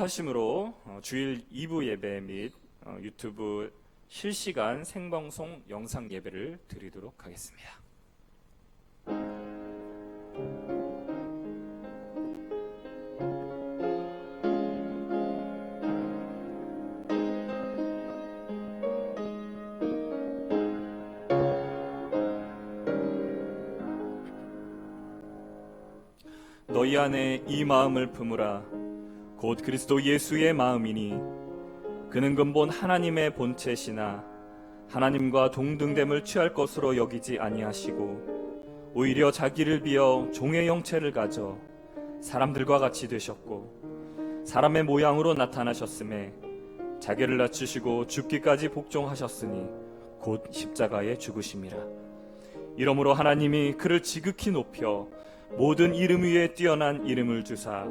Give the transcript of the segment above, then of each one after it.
하심으로 주일 2부 예배 및 유튜브 실시간 생방송 영상 예배를 드리도록 하겠습니다. 너희 안에 이 마음을 품으라. 곧 그리스도 예수의 마음이니 그는 근본 하나님의 본체시나 하나님과 동등됨을 취할 것으로 여기지 아니하시고 오히려 자기를 비어 종의 형체를 가져 사람들과 같이 되셨고 사람의 모양으로 나타나셨음에 자기를 낮추시고 죽기까지 복종하셨으니 곧 십자가에 죽으심이라. 이러므로 하나님이 그를 지극히 높여 모든 이름 위에 뛰어난 이름을 주사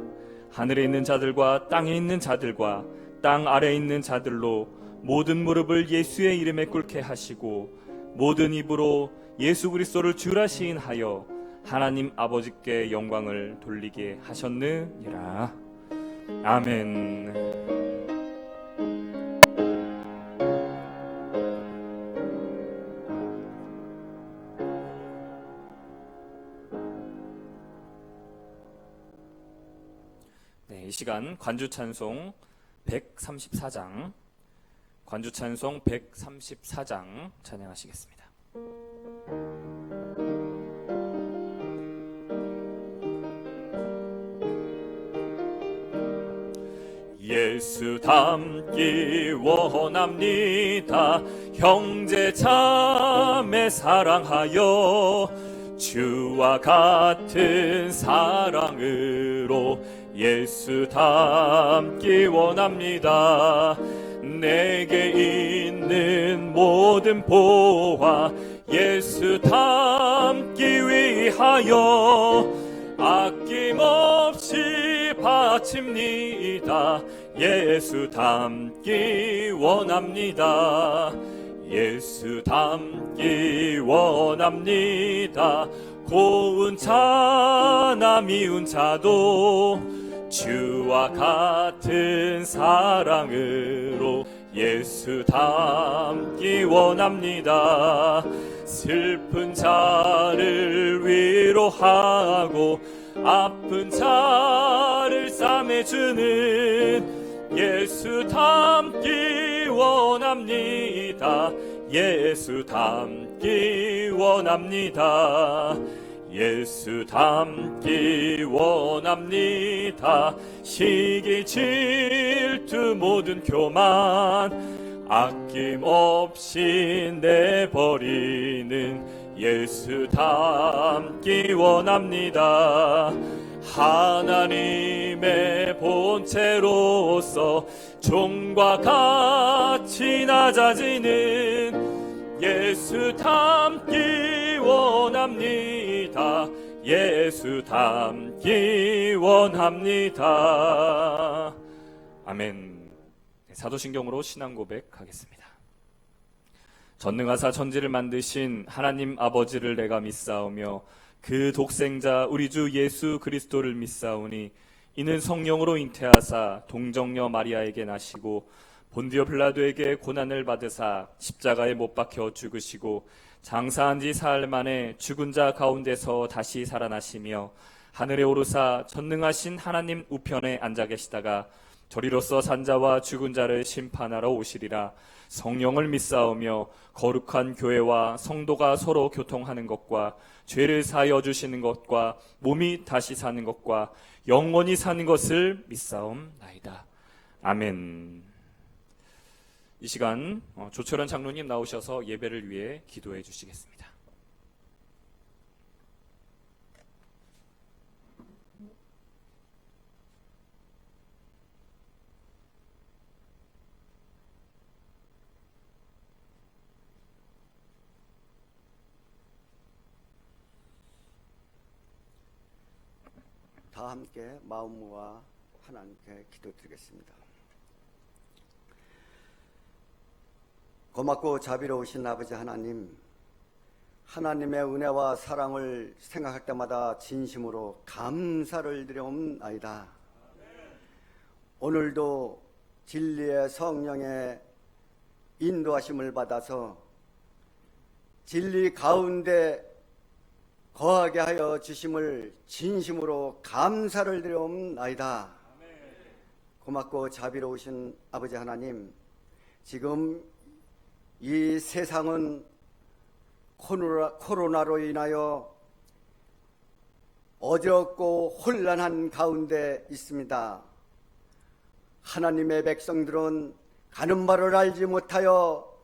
하늘에 있는 자들과 땅에 있는 자들과 땅 아래에 있는 자들로 모든 무릎을 예수의 이름에 꿇게 하시고 모든 입으로 예수 그리스도를 주라 시인하여 하나님 아버지께 영광을 돌리게 하셨느니라. 아멘. 이 시간 관주찬송 134장 관주찬송 134장 찬양하시겠습니다. 예수 닮기 원합니다. 형제 자매 사랑하여 주와 같은 사랑으로 예수 닮기 원합니다. 내게 있는 모든 보화 예수 닮기 위하여 아낌없이 바칩니다. 예수 닮기 원합니다. 예수 닮기 원합니다. 고운 자나 미운 자도 주와 같은 사랑으로 예수 닮기 원합니다. 슬픈 자를 위로하고 아픈 자를 싸매주는 예수 닮기 원합니다. 예수 닮기 원합니다. 예수 닮기 원합니다. 시기 질투 모든 교만 아낌없이 내버리는 예수 닮기 원합니다. 하나님의 본체로서 종과 같이 낮아지는 예수 닮기 원합니다. 예수 닮기 원합니다. 아멘. 사도신경으로 신앙 고백하겠습니다. 전능하사 천지를 만드신 하나님 아버지를 내가 믿사오며 그 독생자 우리 주 예수 그리스도를 믿사오니 이는 성령으로 잉태하사 동정녀 마리아에게 나시고 본디오 빌라도에게 고난을 받으사 십자가에 못 박혀 죽으시고 장사한 지 사흘 만에 죽은 자 가운데서 다시 살아나시며 하늘에 오르사 전능하신 하나님 우편에 앉아 계시다가 저리로서 산자와 죽은 자를 심판하러 오시리라. 성령을 믿사오며 거룩한 교회와 성도가 서로 교통하는 것과 죄를 사하여 주시는 것과 몸이 다시 사는 것과 영원히 사는 것을 믿사옵나이다. 아멘. 이 시간 조철원 장로님 나오셔서 예배를 위해 기도해 주시겠습니다. 다 함께 마음 모아 하나님께 기도드리겠습니다. 고맙고 자비로우신 아버지 하나님, 하나님의 은혜와 사랑을 생각할 때마다 진심으로 감사를 드려옵나이다. 오늘도 진리의 성령의 인도하심을 받아서 진리 가운데 거하게 하여 주심을 진심으로 감사를 드려옵나이다. 고맙고 자비로우신 아버지 하나님, 지금 이 세상은 코로나로 인하여 어지럽고 혼란한 가운데 있습니다. 하나님의 백성들은 가는 바를 알지 못하여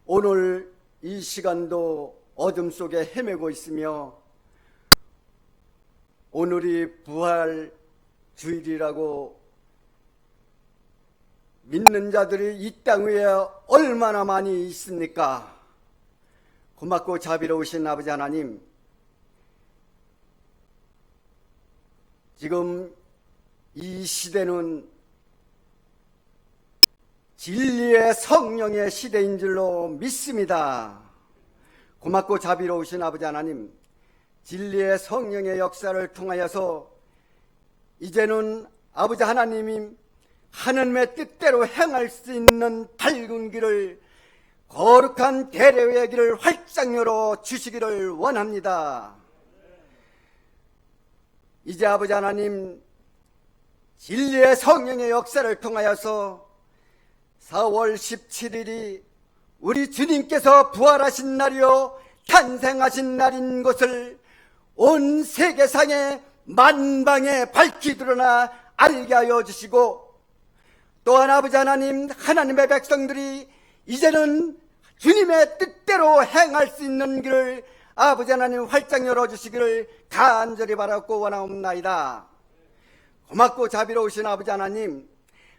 오늘 이 시간도 어둠 속에 헤매고 있으며, 오늘이 부활 주일이라고 믿는 자들이 이 땅 위에 얼마나 많이 있습니까? 고맙고 자비로우신 아버지 하나님, 지금 이 시대는 진리의 성령의 시대인 줄로 믿습니다. 고맙고 자비로우신 아버지 하나님, 진리의 성령의 역사를 통하여서 이제는 아버지 하나님이 하나님의 뜻대로 행할 수 있는 밝은 길을, 거룩한 대례의 길을 활짝 열어 주시기를 원합니다. 이제 아버지 하나님, 진리의 성령의 역사를 통하여서 4월 17일이 우리 주님께서 부활하신 날이요 탄생하신 날인 것을 온 세계상에 만방에 밝히 드러나 알게 하여 주시고, 또한 아버지 하나님, 하나님의 백성들이 이제는 주님의 뜻대로 행할 수 있는 길을 아버지 하나님 활짝 열어주시기를 간절히 바라고 원하옵나이다. 고맙고 자비로우신 아버지 하나님,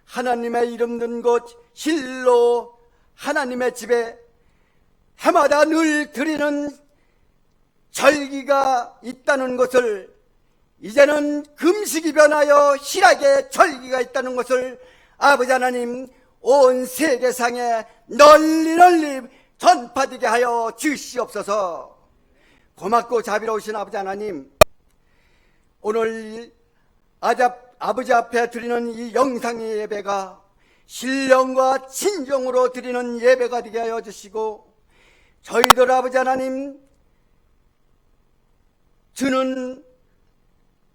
하나님의 이름 든 곳 실로 하나님의 집에 해마다 늘 드리는 절기가 있다는 것을, 이제는 금식이 변하여 희락의 절기가 있다는 것을 아버지 하나님 온 세계상에 널리 전파되게 하여 주시옵소서. 고맙고 자비로우신 아버지 하나님, 오늘 아버지 앞에 드리는 이 영상의 예배가 신령과 진정으로 드리는 예배가 되게 하여 주시고, 저희들 아버지 하나님, 주는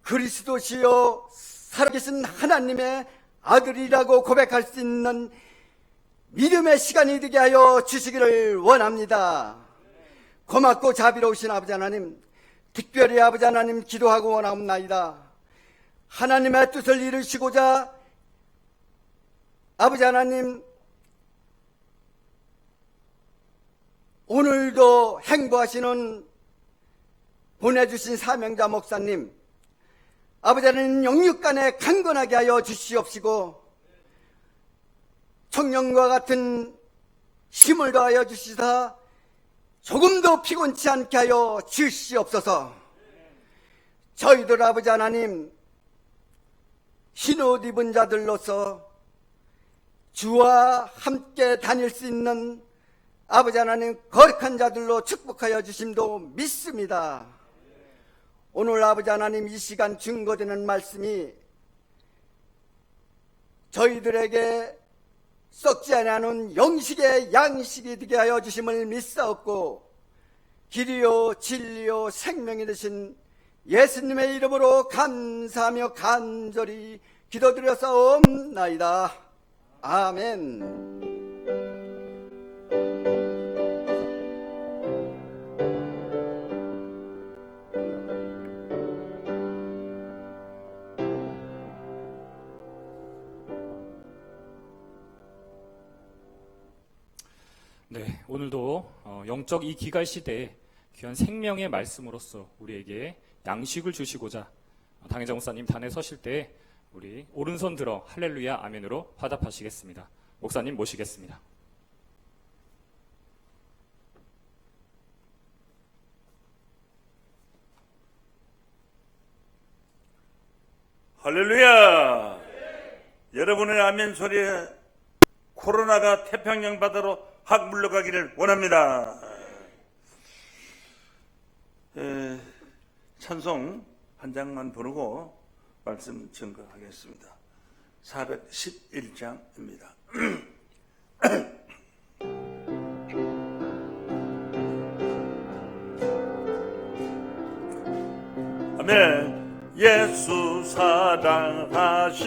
그리스도시요 살아계신 하나님의 아들이라고 고백할 수 있는 믿음의 시간이 되게 하여 주시기를 원합니다. 고맙고 자비로우신 아버지 하나님, 특별히 아버지 하나님 기도하고 원하옵나이다. 하나님의 뜻을 이루시고자 아버지 하나님 오늘도 행보하시는 보내주신 사명자 목사님, 아버지 하나님 영육간에 강건하게 하여 주시옵시고, 청년과 같은 힘을 더하여 주시사 조금도 피곤치 않게 하여 주시옵소서. 저희들 아버지 하나님 흰옷 입은 자들로서 주와 함께 다닐 수 있는 아버지 하나님 거룩한 자들로 축복하여 주심도 믿습니다. 오늘 아버지 하나님 이 시간 증거되는 말씀이 저희들에게 썩지 아니하는 영식의 양식이 되게 하여 주심을 믿사옵고, 길이요 진리요 생명이 되신 예수님의 이름으로 감사하며 간절히 기도드려사옵나이다. 아멘. 네, 오늘도 영적 이 기갈 시대에 귀한 생명의 말씀으로써 우리에게 양식을 주시고자 당회장 목사님 단에 서실 때 우리 오른손 들어 할렐루야 아멘으로 화답하시겠습니다. 목사님 모시겠습니다. 할렐루야. 여러분의 아멘 소리에 코로나가 태평양 바다로 확 물러가기를 원합니다. 찬송 한 장만 부르고 말씀 증거하겠습니다. 411장입니다. 아멘. 예수 사랑하심은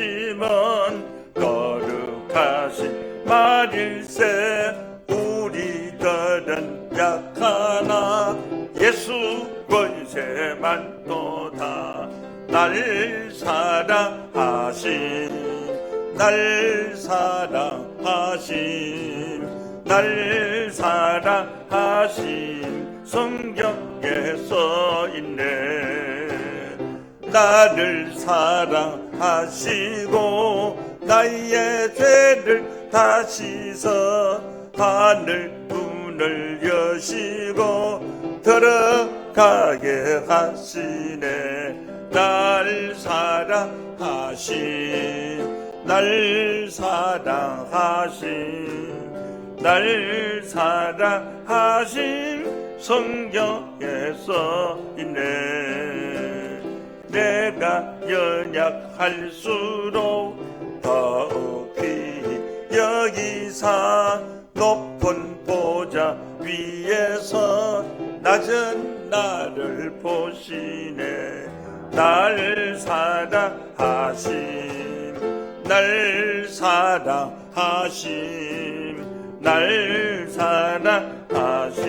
거룩하신 말일세. 우리들은 약하나 예수 권세만 또다. 날 사랑하신, 날 사랑하신, 날 사랑하신 성경에 써있네. 나를 사랑하시고 나의 죄를 다 씻어 하늘 문을 여시고 들어가게 하시네. 날 사랑하신, 날 사랑하신, 날 사랑하신 성경에 써있네. 내가 연약할수록 더 귀히 여기사 높은 보좌 위에서 낮은 나를 보시네. 날 사랑하신, 날 사랑하신, 날 사랑하신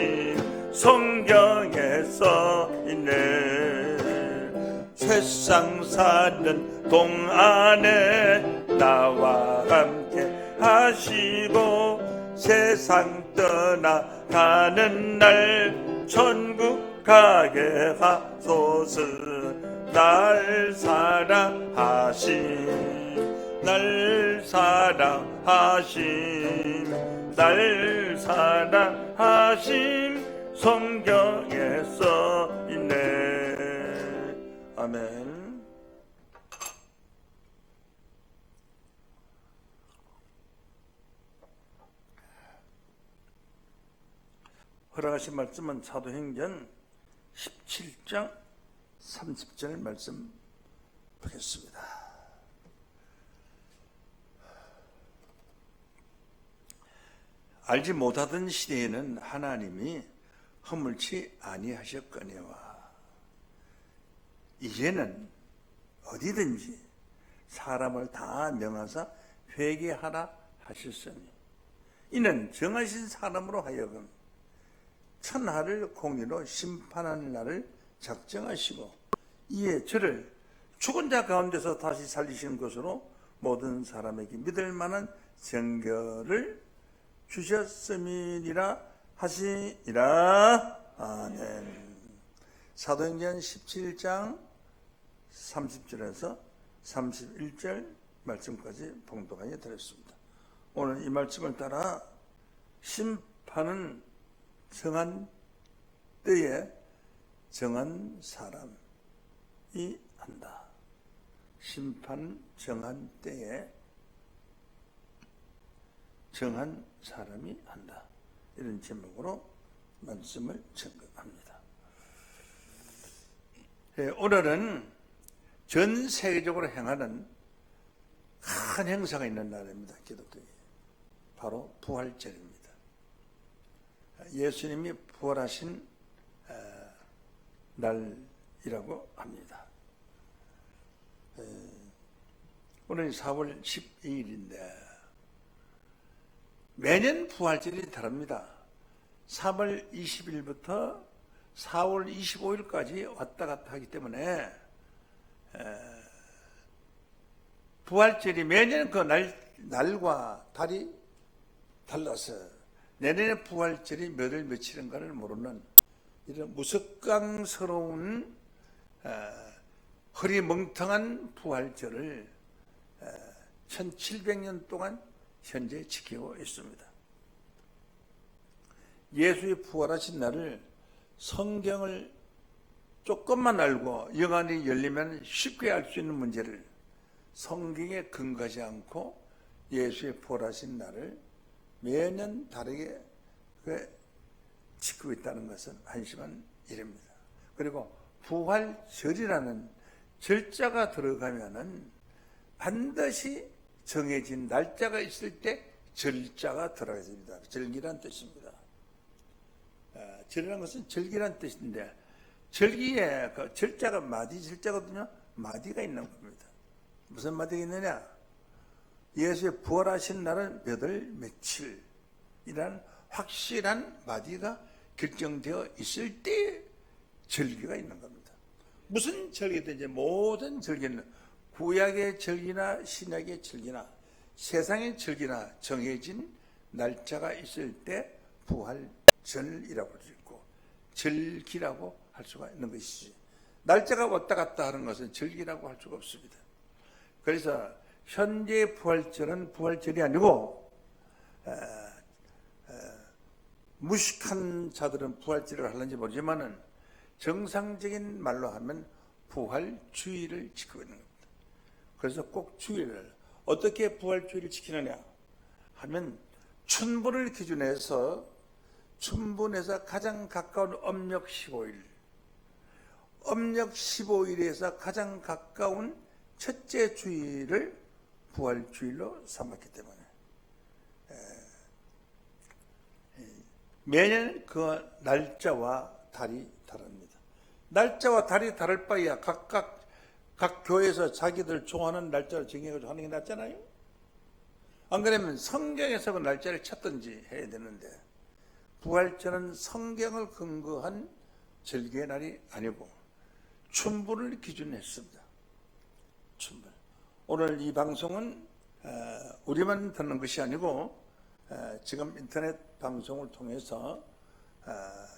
성경에 써있네. 세상 사는 동안에 나와 함께 하시고 세상 떠나가는 날 천국 가게 하소서. 날 사랑하신, 날 사랑하신, 날 사랑하신 성경에 써있네. 아멘. 허락하신 말씀은 사도행전 17장 30절 말씀 보겠습니다. 알지 못하던 시대에는 하나님이 허물치 아니하셨거니와 이제는 어디든지 사람을 다 명하사 회개하라 하셨으니 이는 정하신 사람으로 하여금 천하를 공의로 심판하는 날을 작정하시고 이에 저를 죽은 자 가운데서 다시 살리시는 것으로 모든 사람에게 믿을 만한 정결을 주셨음이니라 하시니라. 아멘. 사도행전 17장 30절에서 31절 말씀까지 봉독하여 드렸습니다. 오늘 이 말씀을 따라 심판은 정한 때에 정한 사람이 한다. 심판 정한 때에 정한 사람이 한다. 이런 제목으로 말씀을 전합니다. 오늘은 전 세계적으로 행하는 큰 행사가 있는 날입니다. 기독교에. 바로 부활절입니다. 예수님이 부활하신 날이라고 합니다. 오늘 4월 12일인데 매년 부활절이 다릅니다. 3월 20일부터 4월 25일까지 왔다 갔다 하기 때문에 부활절이 매년 그 날과 달이 달라서 내년에 부활절이 몇 월 며칠인가를 모르는 이런 무섭강스러운 허리멍텅한 부활절을 1700년 동안 현재 지키고 있습니다. 예수의 부활하신 날을 성경을 조금만 알고 영안이 열리면 쉽게 알 수 있는 문제를 성경에 근거하지 않고 예수의 부활하신 날을 매년 다르게 지키고 있다는 것은 한심한 일입니다. 그리고 부활절이라는 절자가 들어가면은 반드시 정해진 날짜가 있을 때 절자가 들어가야 됩니다. 절기란 뜻입니다. 절이라는 것은 절기란 뜻인데 절기에 그 절자가 마디 절자거든요. 마디가 있는 겁니다. 무슨 마디가 있느냐? 예수의 부활하신 날은 몇 월 며칠이라는 확실한 마디가 결정되어 있을 때 절기가 있는 겁니다. 무슨 절기든지 모든 절기는 구약의 절기나 신약의 절기나 세상의 절기나 정해진 날짜가 있을 때 부활절이라고 할 수 있고 절기라고 할 수가 있는 것이지, 날짜가 왔다 갔다 하는 것은 절기라고 할 수가 없습니다. 그래서 현재 부활절은 부활절이 아니고 무식한 자들은 부활절을 하는지 모르지만은 정상적인 말로 하면 부활주의를 지키고 있는 겁니다. 그래서 꼭 주의를 어떻게 부활주의를 지키느냐 하면 춘분을 기준해서 춘분에서 가장 가까운 âm 력 15일, âm 력 15일에서 가장 가까운 첫째 주일을 부활주일로 삼았기 때문에 매년 그 날짜와 달이 다릅니다. 날짜와 달이 다를 바에야 각 교회에서 자기들 좋아하는 날짜를 정해가지고 하는 게 낫잖아요. 안 그러면 성경에서 그 날짜를 찾든지 해야 되는데, 부활절은 성경을 근거한 절기의 날이 아니고 춘분을 기준했습니다. 춘분. 오늘 이 방송은 우리만 듣는 것이 아니고 지금 인터넷 방송을 통해서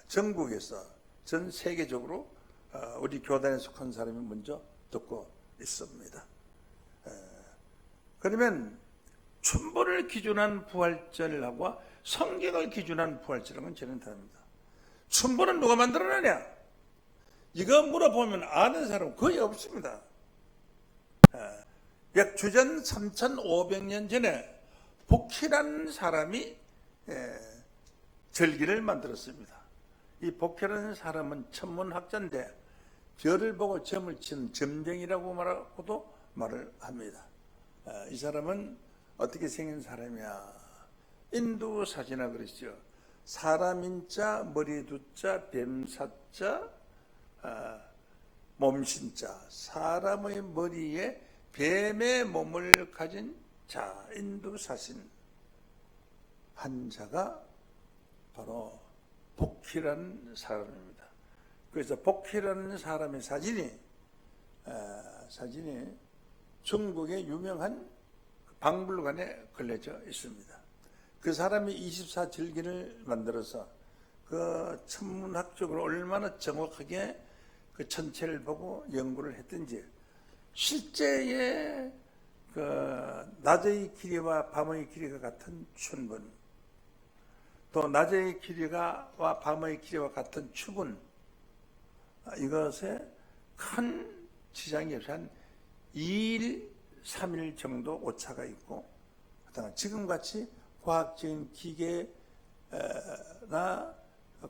전국에서 전 세계적으로 우리 교단에 속한 사람이 먼저 듣고 있습니다. 그러면 춘분을 기준한 부활절하고 성경을 기준한 부활절은 저는 다릅니다. 춘분은 누가 만들어내냐? 이거 물어보면 아는 사람은 거의 없습니다. 약 주전 3,500년 전에 복희라는 사람이 절기를 만들었습니다. 이 복희라는 사람은 천문학자인데 별을 보고 점을 치는 점쟁이라고 말하고도 말을 합니다. 이 사람은 어떻게 생긴 사람이야? 인도 사지나 그러시죠. 사람인자, 머리 두자, 뱀사자, 몸신자. 사람의 머리에 뱀의 몸을 가진 자, 인도 사신 한자가 바로 복희라는 사람입니다. 그래서 복희라는 사람의 사진이 중국의 유명한 박물관에 걸려져 있습니다. 그 사람이 24절기를 만들어서 그 천문학적으로 얼마나 정확하게 그 천체를 보고 연구를 했든지, 실제의 그 낮의 길이와 밤의 길이가 같은 춘분, 또 낮의 길이와 밤의 길이와 같은 추분, 이것에 큰 지장이 없이 한 2일, 3일 정도 오차가 있고, 지금같이 과학적인 기계나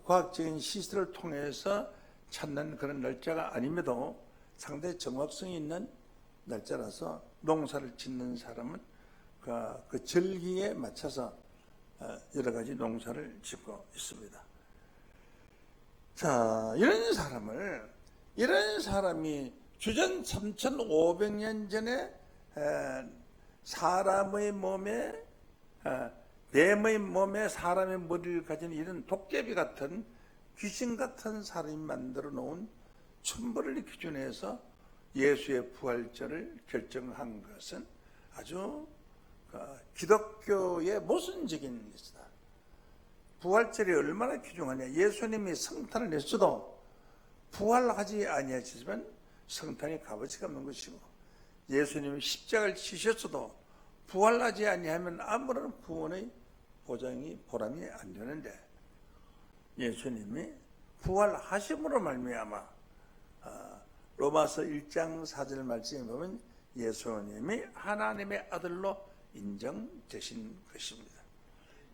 과학적인 시설을 통해서 찾는 그런 날짜가 아님에도 상당히 정확성이 있는 날짜라서 농사를 짓는 사람은 그 절기에 맞춰서 여러 가지 농사를 짓고 있습니다. 자, 이런 사람이 주전 3,500년 전에 사람의 몸에 뱀의 몸에 사람의 머리를 가진 이런 도깨비 같은 귀신 같은 사람이 만들어 놓은 춘분을 기준해서 예수의 부활절을 결정한 것은 아주 기독교의 모순적인 것이다. 부활절이 얼마나 귀중하냐. 예수님이 성탄을 냈어도 부활하지 아니하시지만 성탄이 값어치가 없는 것이고, 예수님이 십자가를 지셨어도 부활하지 아니하면 아무런 구원의 보람이 안 되는데, 예수님이 부활하심으로 말미암아 로마서 1장 4절 말씀에 보면 예수님이 하나님의 아들로 인정되신 것입니다.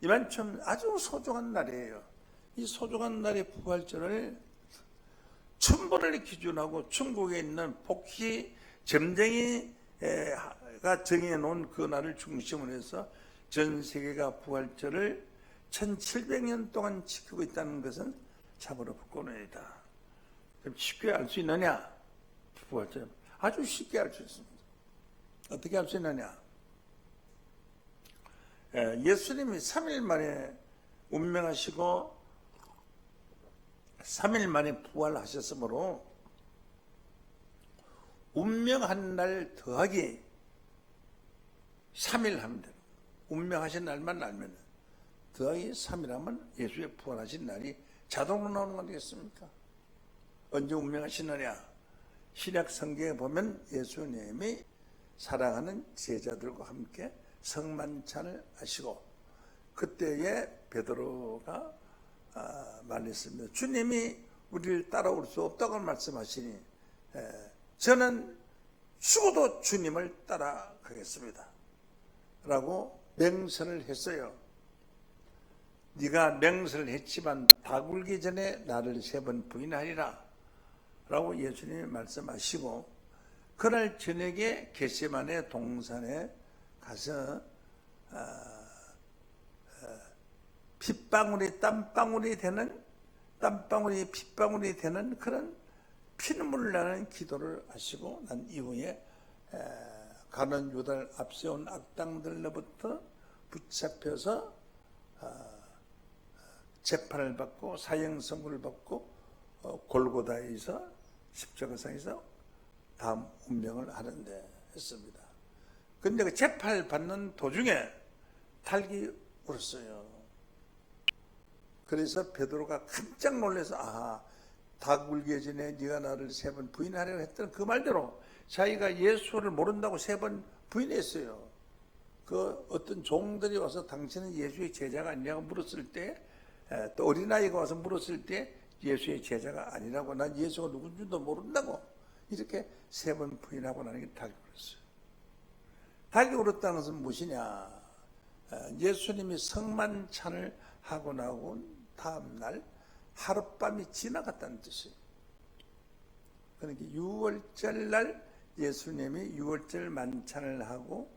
이만 참 아주 소중한 날이에요. 이 소중한 날의 부활절을 춘분을 기준하고 중국에 있는 복희 점쟁이 모세가 정해놓은 그 날을 중심으로 해서 전 세계가 부활절을 1700년 동안 지키고 있다는 것은 참으로 부끄러워이다. 그럼 쉽게 알 수 있느냐? 부활절 아주 쉽게 알 수 있습니다. 어떻게 알 수 있느냐? 예수님이 3일 만에 운명하시고 3일 만에 부활하셨으므로 운명한 날 더하기 3일 하면 돼요. 운명하신 날만 알면 더하기 3일 하면 예수의 부활하신 날이 자동으로 나오는 거 아니겠습니까? 언제 운명하시느냐? 신약 성경에 보면 예수님이 사랑하는 제자들과 함께 성만찬을 하시고 그때에 베드로가 말했습니다. 주님이 우리를 따라올 수 없다고 말씀하시니 저는 죽어도 주님을 따라가겠습니다 라고 맹세를 했어요. 네가 맹세를 했지만 닭 울기 전에 나를 3번 부인하리라 라고 예수님이 말씀하시고 그날 저녁에 겟세마네 동산에 가서 핏방울이 땀방울이 되는 핏방울이 되는 그런 피눈물 나는 기도를 하시고 난 이후에 가는 유다를 앞세운 악당들로부터 붙잡혀서 재판을 받고 사형선고를 받고 골고다에서 십자가상에서 다음 운명을 하는데 했습니다. 근데 그 재판을 받는 도중에 닭이 울었어요. 그래서 베드로가 깜짝 놀라서 닭 울기 전에 네가 나를 3번 부인하려고 했던 그 말대로 자기가 예수를 모른다고 3번 부인했어요. 그 어떤 종들이 와서 당신은 예수의 제자가 아니냐고 물었을 때 또 어린아이가 와서 물었을 때 예수의 제자가 아니라고 난 예수가 누군지도 모른다고 이렇게 3번 부인하고 나는 게 닭이 울었어요. 닭이 울었다는 것은 무엇이냐? 예수님이 성만찬을 하고 나온 다음 날 하룻밤이 지나갔다는 뜻이에요. 그러니까 6월절 날 예수님이 6월절 만찬을 하고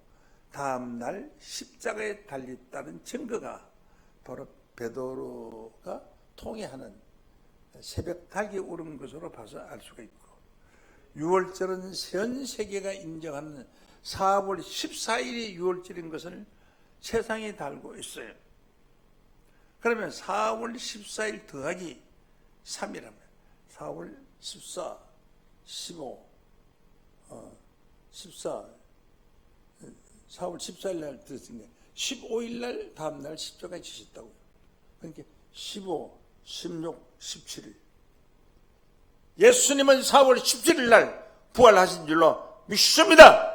다음 날 십자가에 달렸다는 증거가 바로 베드로가 통해하는 새벽 닭이 울은 것으로 봐서 알 수가 있고 6월절은 전 세계가 인정하는 4월 14일이 6월절인 것을 세상이 다 알고 있어요. 그러면 4월 14일 더하기 3이라면 4월 14, 15, 4월 14일 날 들었으니까 15일 날 다음 날 십자가에 지셨다고요. 그러니까 15, 16, 17일. 예수님은 4월 17일 날 부활하신 줄로 믿습니다.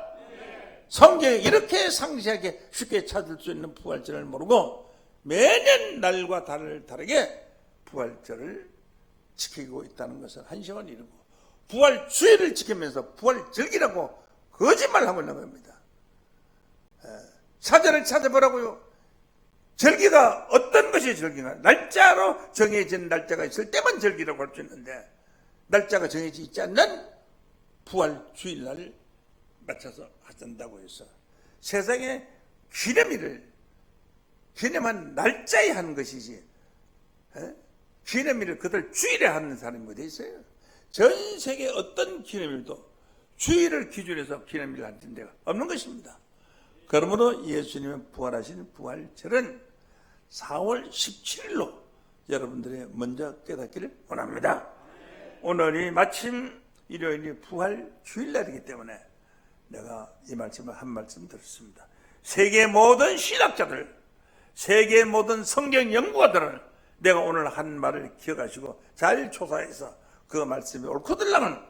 성경에 이렇게 상세하게 쉽게 찾을 수 있는 부활절을 모르고 매년 날과 다르게 부활절을 지키고 있다는 것은 한시간 이르고 부활주의를 지키면서 부활절기라고 거짓말하고 있는 겁니다. 사전을 찾아보라고요. 절기가 어떤 것이 절기가? 날짜로 정해진 날짜가 있을 때만 절기라고 할 수 있는데 날짜가 정해져 있지 않는 부활주일날을 맞춰서 하신다고 해서 세상에 기념한 날짜에 하는 것이지 기념일을 그들 주일에 하는 사람이 어디 있어요? 전 세계 어떤 기념일도 주일을 기준해서 기념일을 하는 데가 없는 것입니다. 그러므로 예수님의 부활하신 부활절은 4월 17일로 여러분들이 먼저 깨닫기를 원합니다. 오늘이 마침 일요일이 부활 주일날이기 때문에 내가 이 말씀을 한 말씀 드렸습니다. 세계 모든 신학자들, 세계 모든 성경 연구가들은 내가 오늘 한 말을 기억하시고 잘 조사해서 그 말씀이 옳고들라면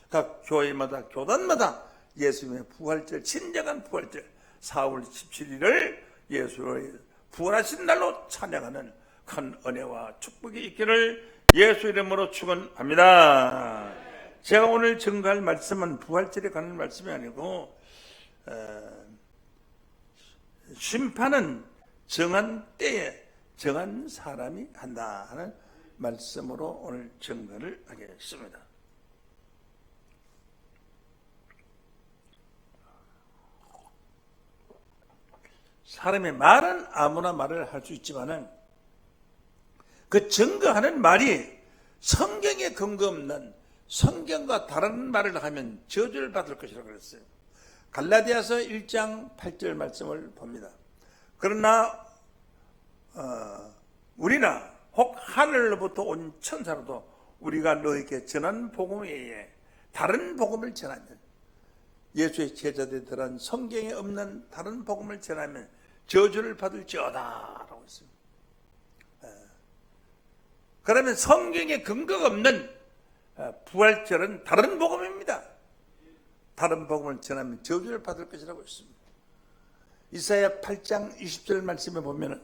각 교회마다 교단마다 예수님의 부활절, 진정한 부활절 4월 17일을 예수의 부활하신 날로 찬양하는 큰 은혜와 축복이 있기를 예수 이름으로 축원합니다. 제가 오늘 증거할 말씀은 부활절에 관한 말씀이 아니고 심판은 정한 때에 정한 사람이 한다 하는 말씀으로 오늘 증거를 하겠습니다. 사람의 말은 아무나 말을 할 수 있지만은 그 증거하는 말이 성경에 근거 없는 성경과 다른 말을 하면 저주를 받을 것이라고 그랬어요. 갈라디아서 1장 8절 말씀을 봅니다. 그러나 우리나 혹 하늘로부터 온 천사로도 우리가 너에게 전한 복음 외에 다른 복음을 전하면, 예수의 제자들은 성경에 없는 다른 복음을 전하면 저주를 받을지어다 라고 했습니다. 그러면 성경에 근거가 없는 부활절은 다른 복음입니다. 다른 복음을 전하면 저주를 받을 것이라고 했습니다. 이사야 8장 20절 말씀에 보면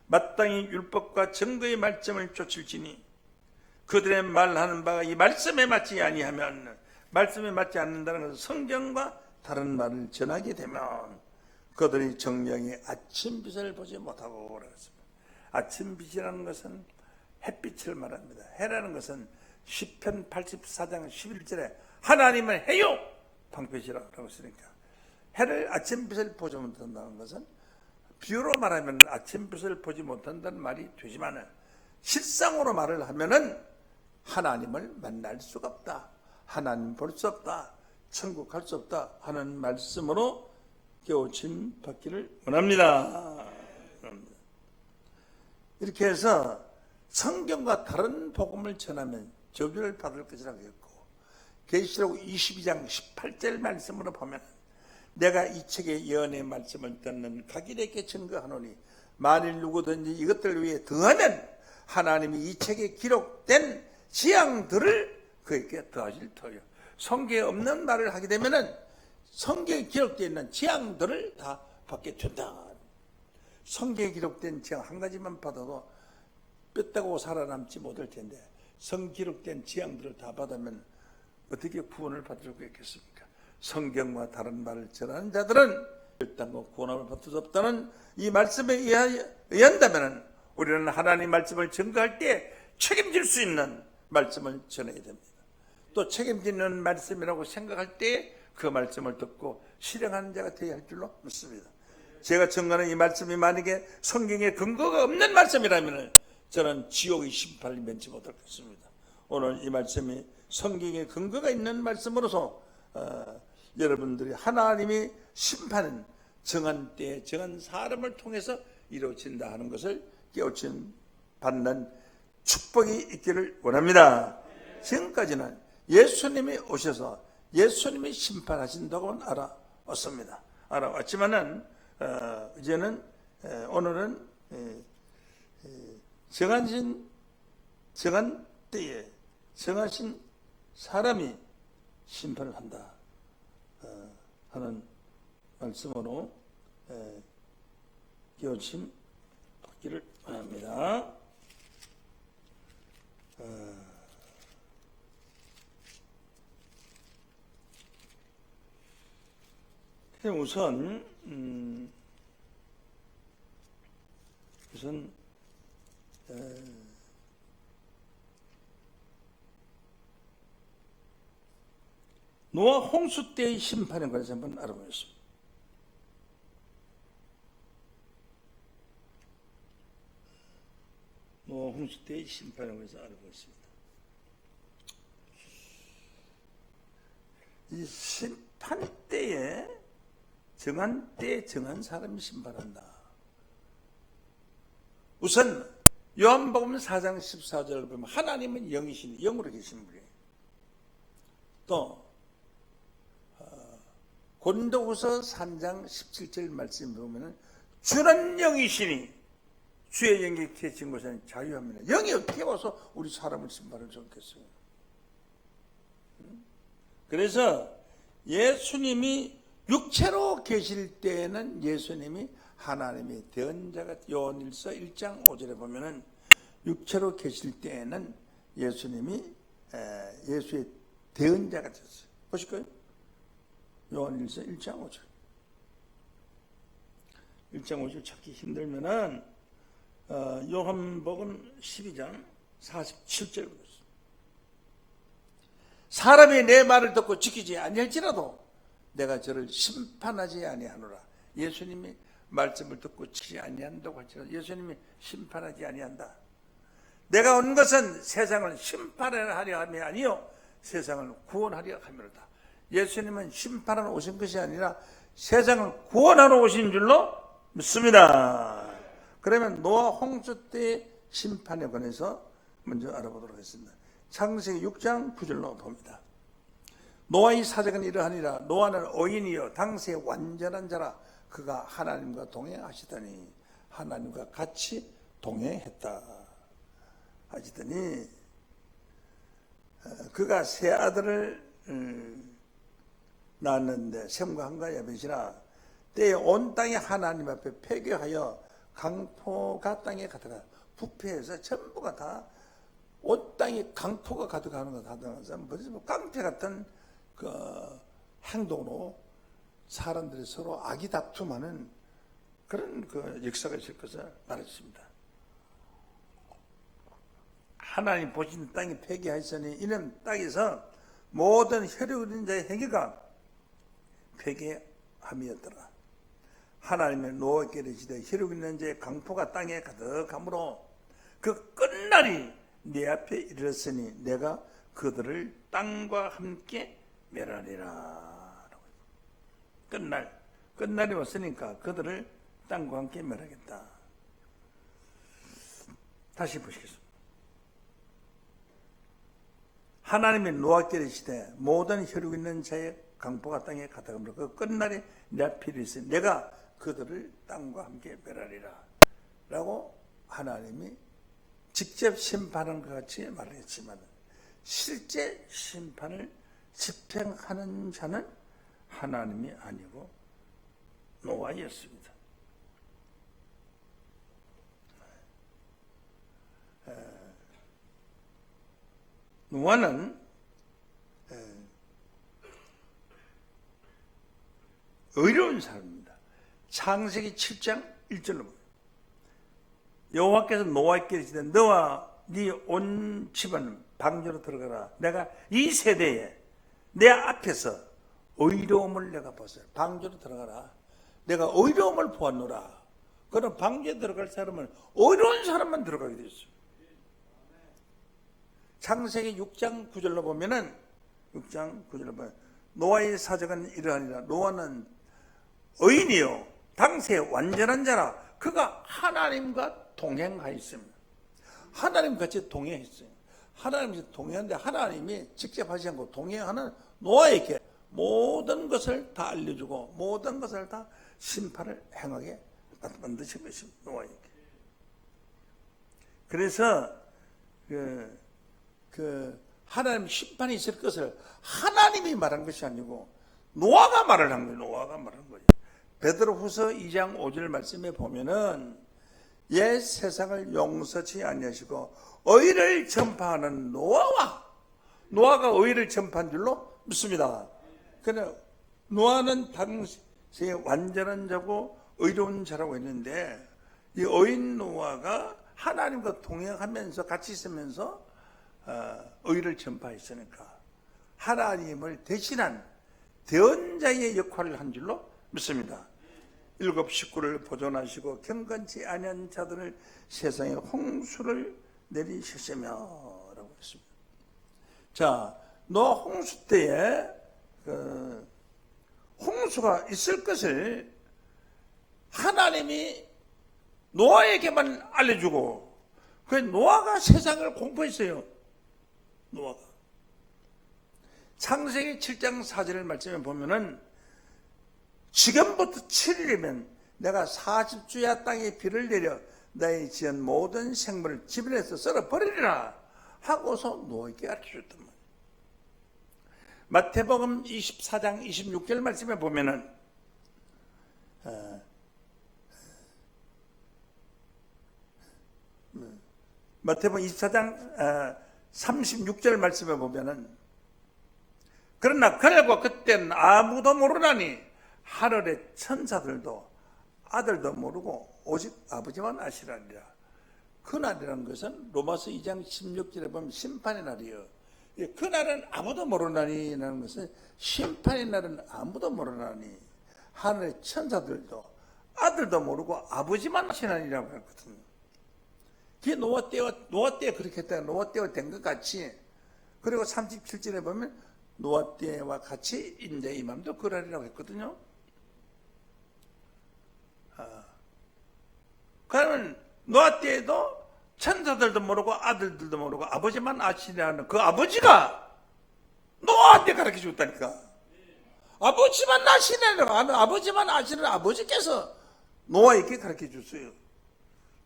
마땅히 율법과 증거의 말씀을 쫓을지니 그들의 말하는 바가 이 말씀에 맞지 아니하면, 말씀에 맞지 않는다는 것은 성경과 다른 말을 전하게 되면 그들이 정령이 아침빛을 보지 못하고 그랬습니다. 아침빛이라는 것은 햇빛을 말합니다. 해라는 것은 시편 84장 11절에 하나님은 해요 방패시라고 했으니까, 해를 아침빛을 보지 못한다는 것은 비유로 말하면 아침빛을 보지 못한다는 말이 되지만 실상으로 말을 하면은 하나님을 만날 수가 없다, 하나님 볼 수 없다, 천국 갈 수 없다 하는 말씀으로 깨우침 받기를 원합니다. 이렇게 해서 성경과 다른 복음을 전하면 저주를 받을 것이라고 했고, 계시록 22장 18절 말씀으로 보면 내가 이 책의 예언의 말씀을 듣는 각인에게 증거하노니 만일 누구든지 이것들 위에 더하면 하나님이 이 책에 기록된 지향들을 그에게 더하실 터요. 성경에 없는 말을 하게 되면은 성경에 기록되어 있는 지향들을 다 받게 된다. 성경에 기록된 지향 한 가지만 받아도 뼈다고 살아남지 못할 텐데 성 기록된 지향들을 다 받으면 어떻게 구원을 받을 수 있겠습니까? 성경과 다른 말을 전하는 자들은 일단 구원을 받을 수 없다는 이 말씀에 의한다면 우리는 하나님 말씀을 증거할 때 책임질 수 있는 말씀을 전해야 됩니다. 또 책임지는 말씀이라고 생각할 때 그 말씀을 듣고 실행하는 자가 되어야 할 줄로 믿습니다. 제가 전하는 이 말씀이 만약에 성경에 근거가 없는 말씀이라면 저는 지옥의 심판을 면치 못할 것입니다. 오늘 이 말씀이 성경에 근거가 있는 말씀으로서 여러분들이 하나님이 심판은 정한 때에 정한 사람을 통해서 이루어진다 하는 것을 깨우침 받는 축복이 있기를 원합니다. 지금까지는 예수님이 오셔서 예수님이 심판하신다고는 알아왔지만은 이제는 오늘은 정한 때에 정하신 사람이 심판을 한다 하는 말씀으로 깨우침 받기를 원합니다. 우선 노아 홍수 때의 심판에 관해서 한번 알아보겠습니다. 노아 홍수 때의 심판에 관해서 알아보겠습니다. 이 심판 때에 정한 때에 정한 사람이 심판한다. 우선 요한복음 4장 14절을 보면 하나님은 영이신, 영으로 계신 분이에요. 또 고린도후서 3장 17절 말씀 보면 주는 영이시니 주의 영이 계신 곳에는 자유합니다. 영이 어떻게 와서 우리 사람을 심판할 수 없겠어요? 그래서 예수님이 육체로 계실 때에는 예수님이 하나님의 대언자가, 요한일서 1장 5절에 보면은 육체로 계실 때에는 예수님이 예수의 대언자가 됐어요. 보실까요? 요한일서 1장 5절. 1장 5절 찾기 힘들면은 요한복음 12장 47절 보겠습니다. 사람이 내 말을 듣고 지키지 아니할지라도 내가 저를 심판하지 아니하노라. 예수님이 말씀을 듣고 치지 아니한다고 할지라도 예수님이 심판하지 아니한다. 내가 온 것은 세상을 심판하려 함이 아니요 세상을 구원하려 함이로다. 예수님은 심판하러 오신 것이 아니라 세상을 구원하러 오신 줄로 믿습니다. 그러면 노아 홍수 때의 심판에 관해서 먼저 알아보도록 하겠습니다. 창세기 6장 9절로 봅니다. 노아의 사적은 이러하니라. 노아는 의인이요 당시에 완전한 자라. 그가 하나님과 동행하시더니 하나님과 같이 동행했다 하시더니 그가 세 아들을 낳았는데 셈과 함과 야벳이라. 때에 온 땅이 하나님 앞에 폐교하여 강포가 땅에 가득하다. 부패해서 전부가 다 온 땅이 강포가 가득하는 것 하다면서 뭐 깡패 같은 그 행동으로 사람들이 서로 악이 다툼하는 그런 그 역사가 있을 것을 말했습니다. 하나님 보신 땅이 폐기하였으니 이는 땅에서 모든 혈육 있는 자의 행위가 폐기함이었더라. 하나님의 노아에게 이르시되 혈육 있는 자의 강포가 땅에 가득하므로 그 끝날이 내 앞에 이르렀으니 내가 그들을 땅과 함께 멸하리라. 끝날이 왔으니까 그들을 땅과 함께 멸하겠다. 다시 보시겠습니다. 하나님의 노아께 이르시되 모든 혈육 있는 자의 강포가 땅에 가득하므로 그 끝날이 내 앞에 이르렀으니 내가 그들을 땅과 함께 멸하리라 라고 하나님이 직접 심판한 것 같이 말했지만 실제 심판을 집행하는 자는 하나님이 아니고 노아였습니다. 노아는 의로운 사람입니다. 창세기 7장 1절로 보면 여호와께서 노아에게 이르시되 너와 네 온 집은 방주로 들어가라. 내가 이 세대에 내 앞에서 의로움을 내가 보았어요. 방주로 들어가라. 내가 의로움을 보았노라. 그럼 방주에 들어갈 사람은 의로운 사람만 들어가게 되었어요. 창세기 6장 9절로 보면은 6장 9절로 보면 노아의 사적은 이러하니라. 노아는 의인이요 당시에 완전한 자라. 그가 하나님과 동행하였습니다. 하나님 같이 동행했어요. 하나님과 동행하는데 하나님이 직접 하지 않고 동행하는 노아에게 모든 것을 다 알려주고 모든 것을 다 심판을 행하게 만드신 것입니다. 노아에게. 그래서 하나님 심판이 있을 것을 하나님이 말한 것이 아니고 노아가 말을 한 거예요. 노아가 말한 거예요. 베드로후서 2장 5절 말씀에 보면은 옛 세상을 용서치 아니하시고 의를 전파하는 노아가 의를 전파한 줄로 믿습니다. 그러나 노아는 당시에 완전한 자고 의로운 자라고 했는데 이 의인 노아가 하나님과 동행하면서 같이 있으면서 의를 전파했으니까 하나님을 대신한 대언자의 역할을 한 줄로 믿습니다. 7 식구를 보존하시고 경건치 아니한 자들을 세상에 홍수를 내리셨으며 라고 했습니다. 자, 노아 홍수 때에 홍수가 있을 것을 하나님이 노아에게만 알려주고 그 노아가 세상을 공포했어요. 노아가. 창세기 7장 4절을 말씀에 보면은 지금부터 7일이면 내가 40주야 땅에 비를 내려 너희 지은 모든 생물을 지면에서 썰어버리리라 하고서 노아에게 가르쳐줬단 말이에요. 마태복음 24장 26절 말씀에 보면은 마태복음 24장 36절 말씀에 보면은 그러나 그날과 그때는 아무도 모르나니 하늘의 천사들도 아들도 모르고 오직 아버지만 아시라니라. 그날이라는 것은 로마서 2장 16절에 보면 심판의 날이요. 그날은 아무도 모르나니라는 것은 심판의 날은 아무도 모르나니 하늘의 천사들도 아들도 모르고 아버지만 아시나니라고 했거든요. 그게 노아 때에 그렇게 했다. 노아 때가 된 것 같이. 그리고 37절에 보면 노아 때와 같이 인자 임함도 그러리라고 했거든요. 그러면 노아 때에도 천사들도 모르고 아들들도 모르고 아버지만 아시라는 그 아버지가 노아한테 가르쳐 줬다니까. 아버지만 아시라는 아버지만 아시는 아버지께서 노아에게 가르쳐 줬어요.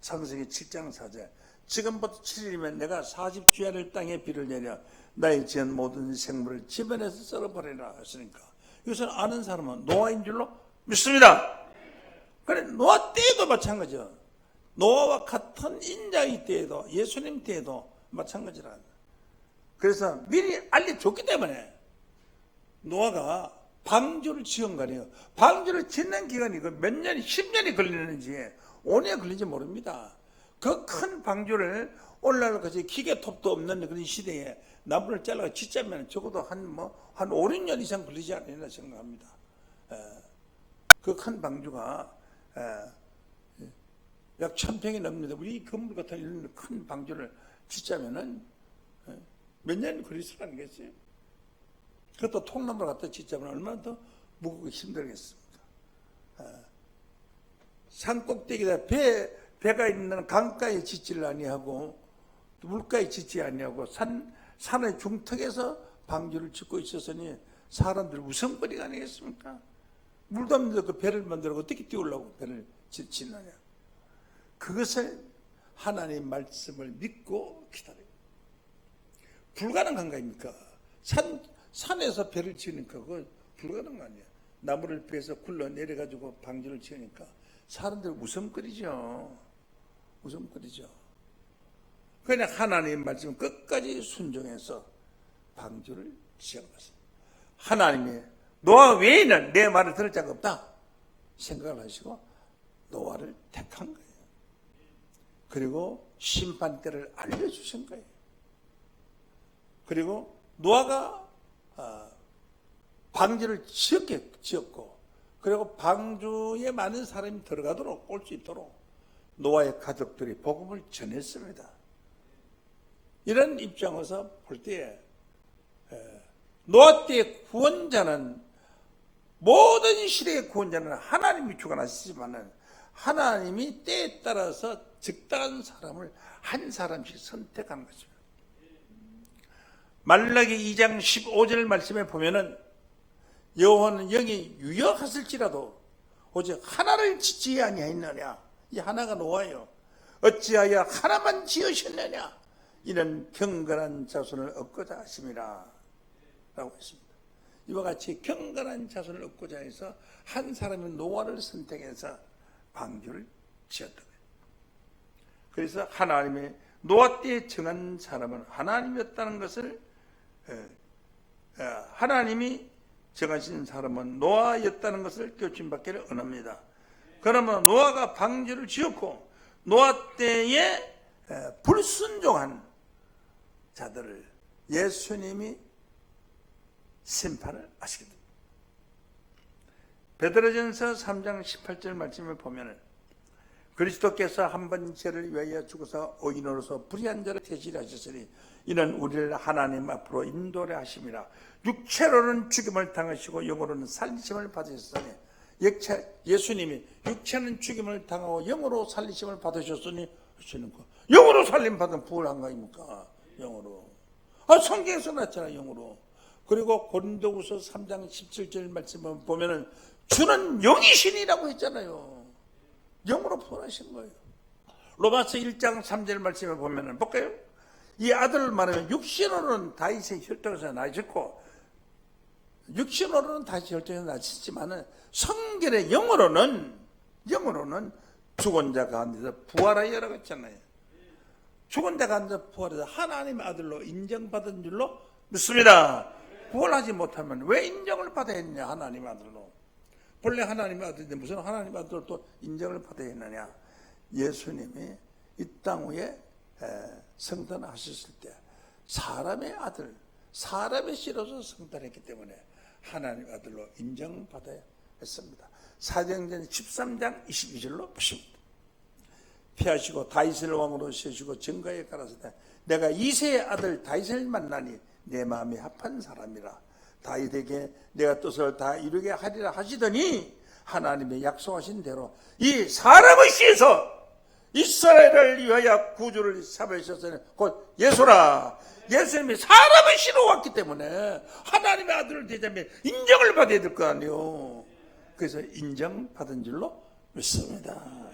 창세기 7장 4절. 지금부터 7일이면 내가 40주야를 땅에 비를 내려 나의 지은 모든 생물을 지변에서 썰어버리라 했으니까 이것을 아는 사람은 노아인 줄로 믿습니다. 그래 노아 때에도 마찬가지죠. 노아와 같은 인자의 때에도 예수님 때에도 마찬가지라. 그래서 미리 알려줬기 때문에 노아가 방주를 지은 거 아니에요. 방주를 짓는 기간이 몇 년이 10년이 걸리는지 5년이 걸리는지 모릅니다. 그 큰 방주를 오늘날까지 기계톱도 없는 그런 시대에 나무를 잘라서 짓자면 적어도 한 5, 6년 이상 걸리지 않나 생각합니다. 그 큰 방주가 약 1000평이 넘는데 우리 건물 같은 이런 큰 방주를 짓자면은 몇 년이 걸릴 수가 있겠어요? 그것도 통나무를 갖다 짓자면 얼마나 더 무겁고 힘들겠습니까? 산 꼭대기에다 배가 있는 강가에 짓지를 아니하고 물가에 짓지 아니하고 산의 중턱에서 방주를 짓고 있었으니 사람들 웃음거리가 아니겠습니까? 물도 없는데 그 배를 만들어 어떻게 띄우려고 배를 짓느냐. 그것을 하나님 말씀을 믿고 기다려요. 불가능한 거입니까? 산에서 배를 지으니까 그거 불가능한 거 아니야. 나무를 베서 굴러 내려가지고 방주를 지으니까 사람들 웃음거리죠. 웃음거리죠. 그냥 하나님 말씀 끝까지 순종해서 방주를 지은 것입니다. 하나님이 노아 외에는 내 말을 들을 자가 없다 생각을 하시고 노아를 택한 거예요. 그리고 심판대를 알려주신 거예요. 그리고 노아가 방주를 지었고 그리고 방주에 많은 사람이 들어가도록 올 수 있도록 노아의 가족들이 복음을 전했습니다. 이런 입장에서 볼 때에 노아 때의 구원자는 모든 시대의 구원자는 하나님이 주관하시지만은 하나님이 때에 따라서 적당한 사람을 한 사람씩 선택한 것입니다. 말라기 2장 15절 말씀에 보면은 여호와는 영이 유역하실지라도 오직 하나를 짓지 아니하였느냐. 이 하나가 노아예요. 어찌하여 하나만 지으셨느냐. 이는 경건한 자손을 얻고자 하심이라 라고 했습니다. 이와 같이 경건한 자손을 얻고자 해서 한 사람이 노아를 선택해서 방주를 지었던 거예요. 그래서 하나님의 노아 때에 정한 사람은 하나님이었다는 것을 하나님이 정하신 사람은 노아였다는 것을 교침받기를 원합니다. 그러면 노아가 방주를 지었고 노아 때에 불순종한 자들을 예수님이 심판을 하시게 됩니다. 베드로전서 3장 18절 말씀을 보면은 그리스도께서 한 번 죄를 위하여 죽어서 의인으로서 불의한 자를 대신하셨으니 이는 우리를 하나님 앞으로 인도하려 하심이라. 육체로는 죽임을 당하시고 영으로는 살리심을 받으셨으니 예수님이 육체는 죽임을 당하고 영으로 살리심을 받으셨으니 영으로 살림 받은 부활한 거 아닙니까? 영으로. 성경에서 났잖아요. 영으로. 그리고 고린도후서 3장 17절 말씀을 보면은 주는 영이신이라고 했잖아요. 영으로 부활하신 거예요. 로마서 1장 3절 말씀을 보면은 볼까요? 이 아들을 말하면 육신으로는 다윗의 혈통에서 나셨고 육신으로는 다윗의 혈통에서 나셨지만은 성결의 영으로는 죽은 자 가운데서 부활하여라고 했잖아요. 죽은 자 가운데서 부활해서 하나님의 아들로 인정받은 줄로 믿습니다. 부활하지 못하면 왜 인정을 받아야 했냐? 하나님의 아들로. 본래 하나님의 아들인데 무슨 하나님의 아들로 또 인정을 받아야 했느냐? 예수님이 이 땅 위에 성탄하셨을 때 사람의 아들, 사람의 씨로서 성탄했기 때문에 하나님의 아들로 인정받아야 했습니다. 사도행전 13장 22절로 보십니다. 피하시고 다윗을 왕으로 세우시고 정가에 깔아서 내가 이새의 아들 다윗을 만나니 내 마음이 합한 사람이라. 다윗에게 내가 뜻을 다 이루게 하리라 하시더니 하나님의 약속하신 대로 이 사람을 씌어서 이스라엘을 위하여 구주를 삼으셨으니 곧 예수라. 예수님이 사람을 씌러 왔기 때문에 하나님의 아들을 되자면 인정을 받아야 될 거 아니에요. 그래서 인정받은 줄로 믿습니다.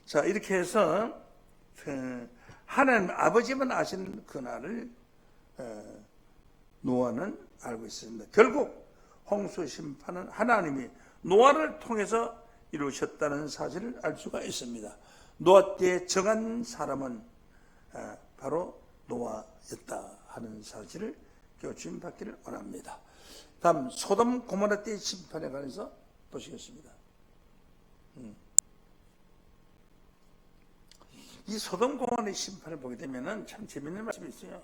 자, 이렇게 해서 하나님 아버지만 아신 그날을 노아는 알고 있습니다. 결국 홍수 심판은 하나님이 노아를 통해서 이루셨다는 사실을 알 수가 있습니다. 노아 때에 정한 사람은 바로 노아였다 하는 사실을 교훈 받기를 원합니다. 다음 소돔 고모라 때의 심판에 관해서 보시겠습니다. 이 소돔 고모라의 심판을 보게 되면 참 재밌는 말씀이 있어요.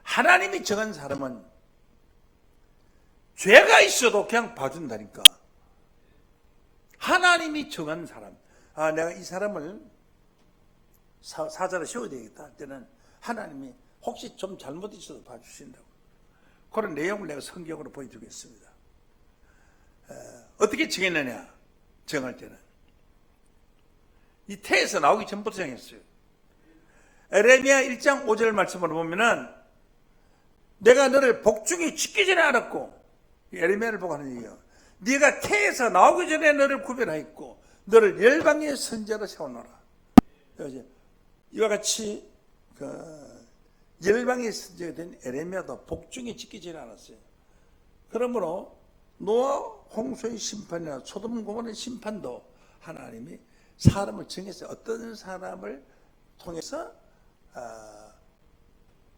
하나님이 정한 사람은 죄가 있어도 그냥 봐준다니까. 하나님이 정한 사람, 내가 이 사람을 사자로 세워야 되겠다 할 때는 하나님이 혹시 좀 잘못 있어도 봐주신다고. 그런 내용을 내가 성경으로 보여주겠습니다. 어떻게 정했느냐? 정할 때는 이 태에서 나오기 전부터 정했어요. 에레미야 1장 5절 말씀으로 보면은 내가 너를 복중에 짓기 전에 알았고, 에레미야를 보고 하는 얘기예요. 네가 태에서 나오기 전에 너를 구별하였고 너를 열방의 선지자로 세워놓으라. 이와 같이 열방의 선지자가 된 에레미야도 복중에 짓기 전에 알았어요. 그러므로 노아 홍수의 심판이나 소돔 고모라의 심판도 하나님이 사람을 정했어요. 어떤 사람을 통해서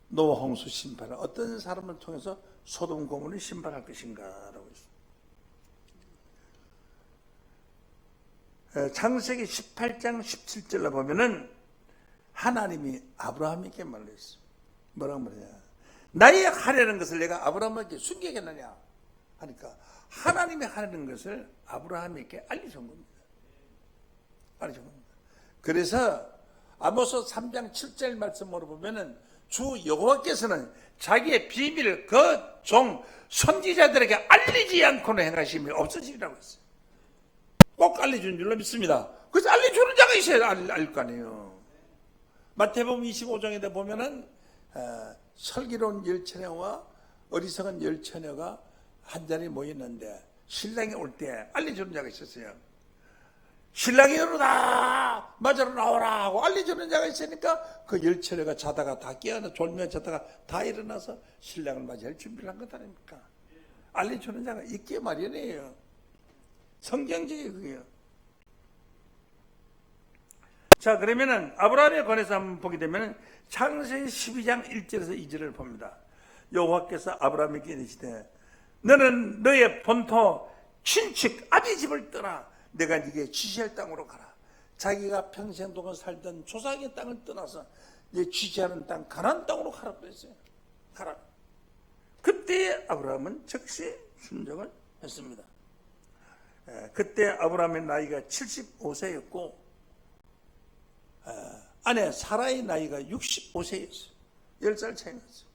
노아 홍수 심판을, 어떤 사람을 통해서 소돔 고모라를 심판할 것인가라고 했습니다. 창세기 18장 17절로 보면은 하나님이 아브라함에게 말했어요. 뭐라고 말하냐? 나의 하려는 것을 내가 아브라함에게 숨기겠느냐 하니까 하나님이 하려는 것을 아브라함에게 알려준 겁니다. 알려준 겁니다. 그래서 아모스 3장 7절 말씀으로 보면은 주 여호와께서는 자기의 비밀을 그 종 선지자들에게 알리지 않고는 행하심이 없으시라고 했어요. 꼭 알려준 줄로 믿습니다. 그래서 알려주는 자가 있어야 알 거 아니에요. 마태복음 25장에 보면은 슬기로운 열 처녀와 어리석은 열 처녀가 한 자리에 모였는데 신랑이 올 때 알려주는 자가 있었어요. 신랑이 이러다 맞으러 나오라 하고 알려주는 자가 있으니까 그 열 처녀가 자다가 다 깨어나 졸며 자다가 다 일어나서 신랑을 맞이할 준비를 한 것 아닙니까? 알려주는 자가 있기에 마련이에요. 성경적이에요, 그게요. 자, 그러면은 아브라함에 관해서 한번 보게 되면 창세기 12장 1절에서 2절을 봅니다. 여호와께서 아브라함에게 이르시되 너는 너의 본토 친척 아비 집을 떠나 내가 네게 지시할 땅으로 가라. 자기가 평생 동안 살던 조상의 땅을 떠나서 네 지시하는 땅 가나안 땅으로 가라 그랬어요. 가라. 그때 아브라함은 즉시 순종을 했습니다. 그때 아브라함의 나이가 75세였고 아내 사라의 나이가 65세였어요. 10살 차이 났어요.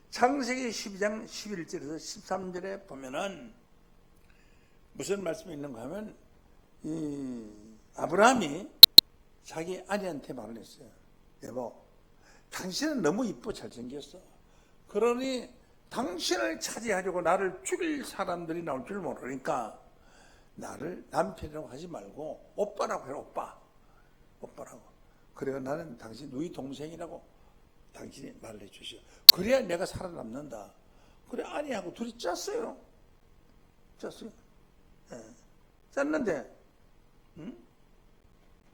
창세기 12장 11절에서 13절에 보면은 무슨 말씀이 있는가 하면 아브라함이 자기 아내한테 말을 했어요. 여보, 당신은 너무 이쁘고 잘생겼어. 그러니 당신을 차지하려고 나를 죽일 사람들이 나올 줄 모르니까 나를 남편이라고 하지 말고 오빠라고 해라. 오빠라고. 그래야 나는 당신 누이 동생이라고 당신이 말을 해주시오. 그래야 내가 살아남는다. 그래 아내하고 둘이 짰어요. 짰는데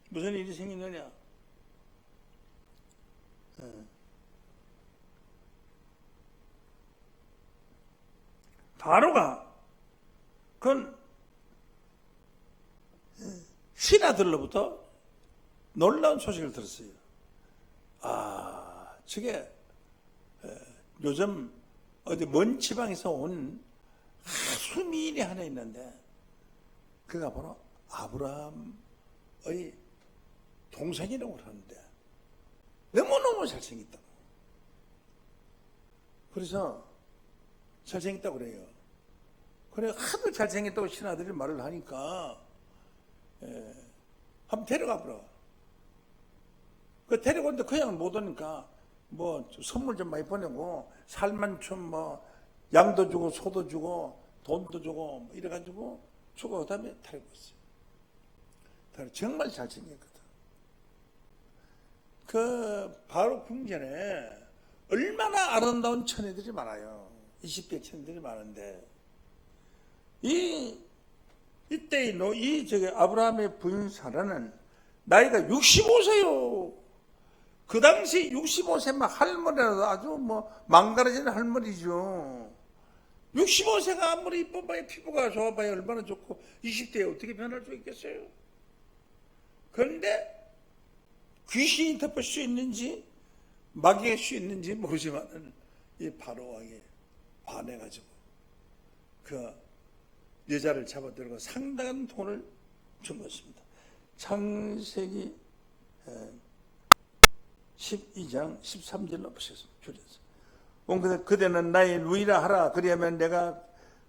무슨 일이 생기느냐? 바로가 그건 신하들로부터 놀라운 소식을 들었어요. 저게 요즘 어디 먼 지방에서 온 아주 미인이 하나 있는데 그가 바로 아브라함의 동생이라고 하는데 너무너무 잘생겼다고. 그래서 잘생겼다고 그래요. 그래 하도 잘생겼다고 신하들이 말을 하니까 한번 데려가 보라. 그 데려가는데 그 양은 못 오니까 뭐 선물 좀 많이 보내고 살만춤 뭐 양도 주고 소도 주고 돈도 주고 뭐 이래가지고 주고 그다음에 데려갔어요. 정말 잘생겼거든. 그 바로 궁전에 얼마나 아름다운 처녀들이 많아요. 20대 처녀들이 많은데 이때의 아브라함의 부인 사라는 나이가 65세요. 그 당시 65세면 할머니라도 아주 뭐 망가져진 할머니죠. 65세가 아무리 이뻐봐야 피부가 좋아봐야 얼마나 좋고 20대에 어떻게 변할 수 있겠어요? 그런데 귀신이 덮을 수 있는지 마귀의 수 있는지 모르지만은 이 바로 왕이 반해가지고 그 여자를 잡아들고 상당한 돈을 준 것입니다. 창세기 12장 13절로 보셨습니다. 줄여서. 그대는 나의 누이라 하라. 그리하면 내가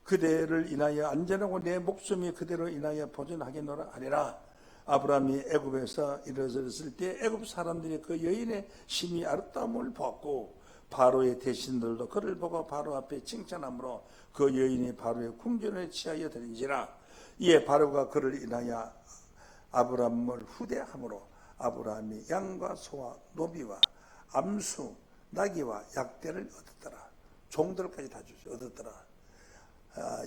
그대를 인하여 안전하고 내 목숨이 그대로 인하여 보존하겠노라 하리라. 아브라함이 애굽에서 일어섰을 때 애굽 사람들이 그 여인의 심히 아름다움을 보았고 바로의 대신들도 그를 보고 바로 앞에 칭찬함으로 그 여인이 바로의 궁전에 취하여 드린지라. 이에 바로가 그를 인하여 아브라함을 후대함으로 아브라함이 양과 소와 노비와 암수 나귀와 약대를 얻었더라. 종들까지 다 얻었더라.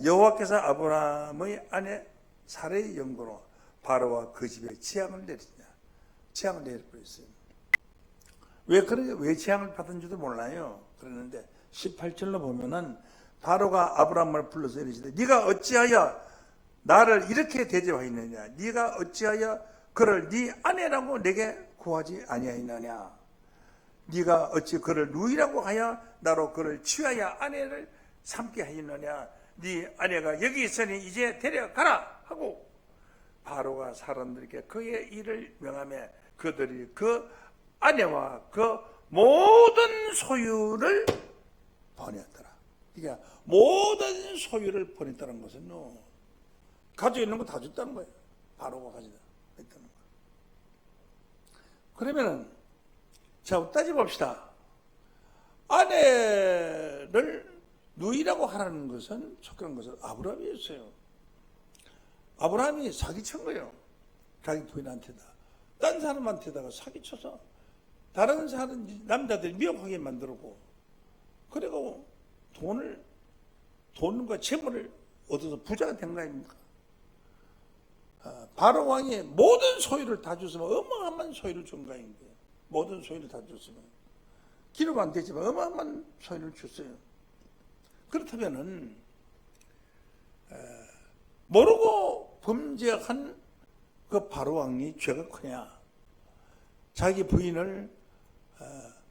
여호와께서 아브라함의 아내 사레의 영고로 바로와 그 집에 재앙을 내려버렸어요. 왜 재앙을 받은지도 몰라요. 그랬는데 18절로 보면은 바로가 아브라함을 불러서 이르시되 네가 어찌하여 나를 이렇게 대접하였느냐? 네가 어찌하여 그를 네 아내라고 내게 구하지 아니하였느냐? 네가 어찌 그를 누이라고 하여 나로 그를 취하여 아내를 삼게 하였느냐? 네 아내가 여기 있으니 이제 데려가라 하고 바로가 사람들에게 그의 일을 명하며 그들이 그 아내와 그 모든 소유를 보냈더라. 그러니까 모든 소유를 보냈다는 것은 가지고 있는 거 다 줬다는 거예요. 바로가 가지고 있다는 거. 그러면은 자 따져봅시다. 아내를 누이라고 하라는 것은 속한 것은 아브라함이었어요. 아브라함이 사기친 거예요. 자기 부인한테다. 딴 사람한테다가 사기쳐서 다른 사람 남자들이 미혹하게 만들고 그리고 돈과 재물을 얻어서 부자가 된 거 아닙니까? 바로 왕이 모든 소유를 다 줬으면 어마어마한 소유를 준 거 아닙니까? 모든 소유를 다 줬으면 기록 안 되지만 어마어마한 소유를 줬어요. 그렇다면은 모르고 범죄한 그 바로 왕이 죄가 크냐? 자기 부인을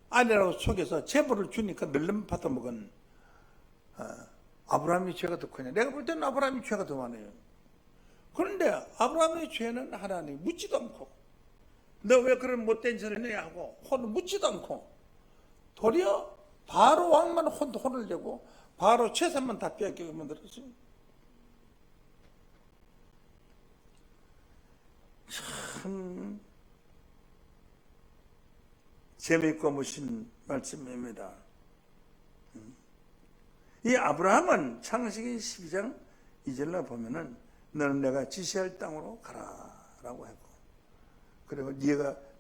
아내라고 속여서 재물을 주니까 늘름 받아먹은 아브라함이 죄가 더 크냐? 내가 볼 때는 아브라함이 죄가 더 많아요. 그런데 아브라함의 죄는 하나님 묻지도 않고 너 왜 그런 못된 짓을 했느냐 하고 혼을 묻지도 않고 도리어 바로 왕만 혼을 내고 바로 재산만 다 빼앗기게 만들었어요. 참 재미있고 멋진 말씀입니다. 이 아브라함은 창세기 12장 2절로 보면은 너는 내가 지시할 땅으로 가라라고 했고 그리고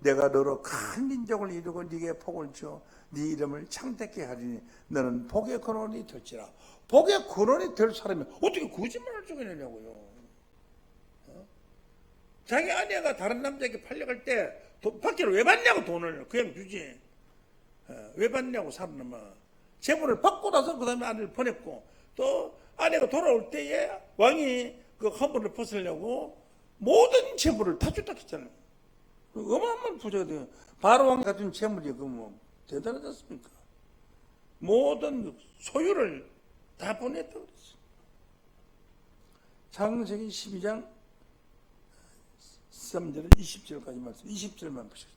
내가 너로 큰 민족을 이루고 네게 복을 줘 네 이름을 창대케 하리니 너는 복의 근원이 될지라. 복의 근원이 될 사람이 어떻게 거짓말을 쪼개내냐고요. 자기 아내가 다른 남자에게 팔려갈 때 받기로 왜 받냐고 돈을 그냥 주지. 왜 받냐고 사람은 재물을 받고 나서 그 다음에 아내를 보냈고 또 아내가 돌아올 때에 왕이 그 허물을 벗으려고 모든 재물을 다 줬다 했잖아요. 어마어마한 부자가 돼요. 바로 왕이 가진 재물이 뭐 대단하지 않습니까? 모든 소유를 다 보냈다고 그랬어요. 창세기 12장 13절 20절까지 말씀, 20절만 보시죠.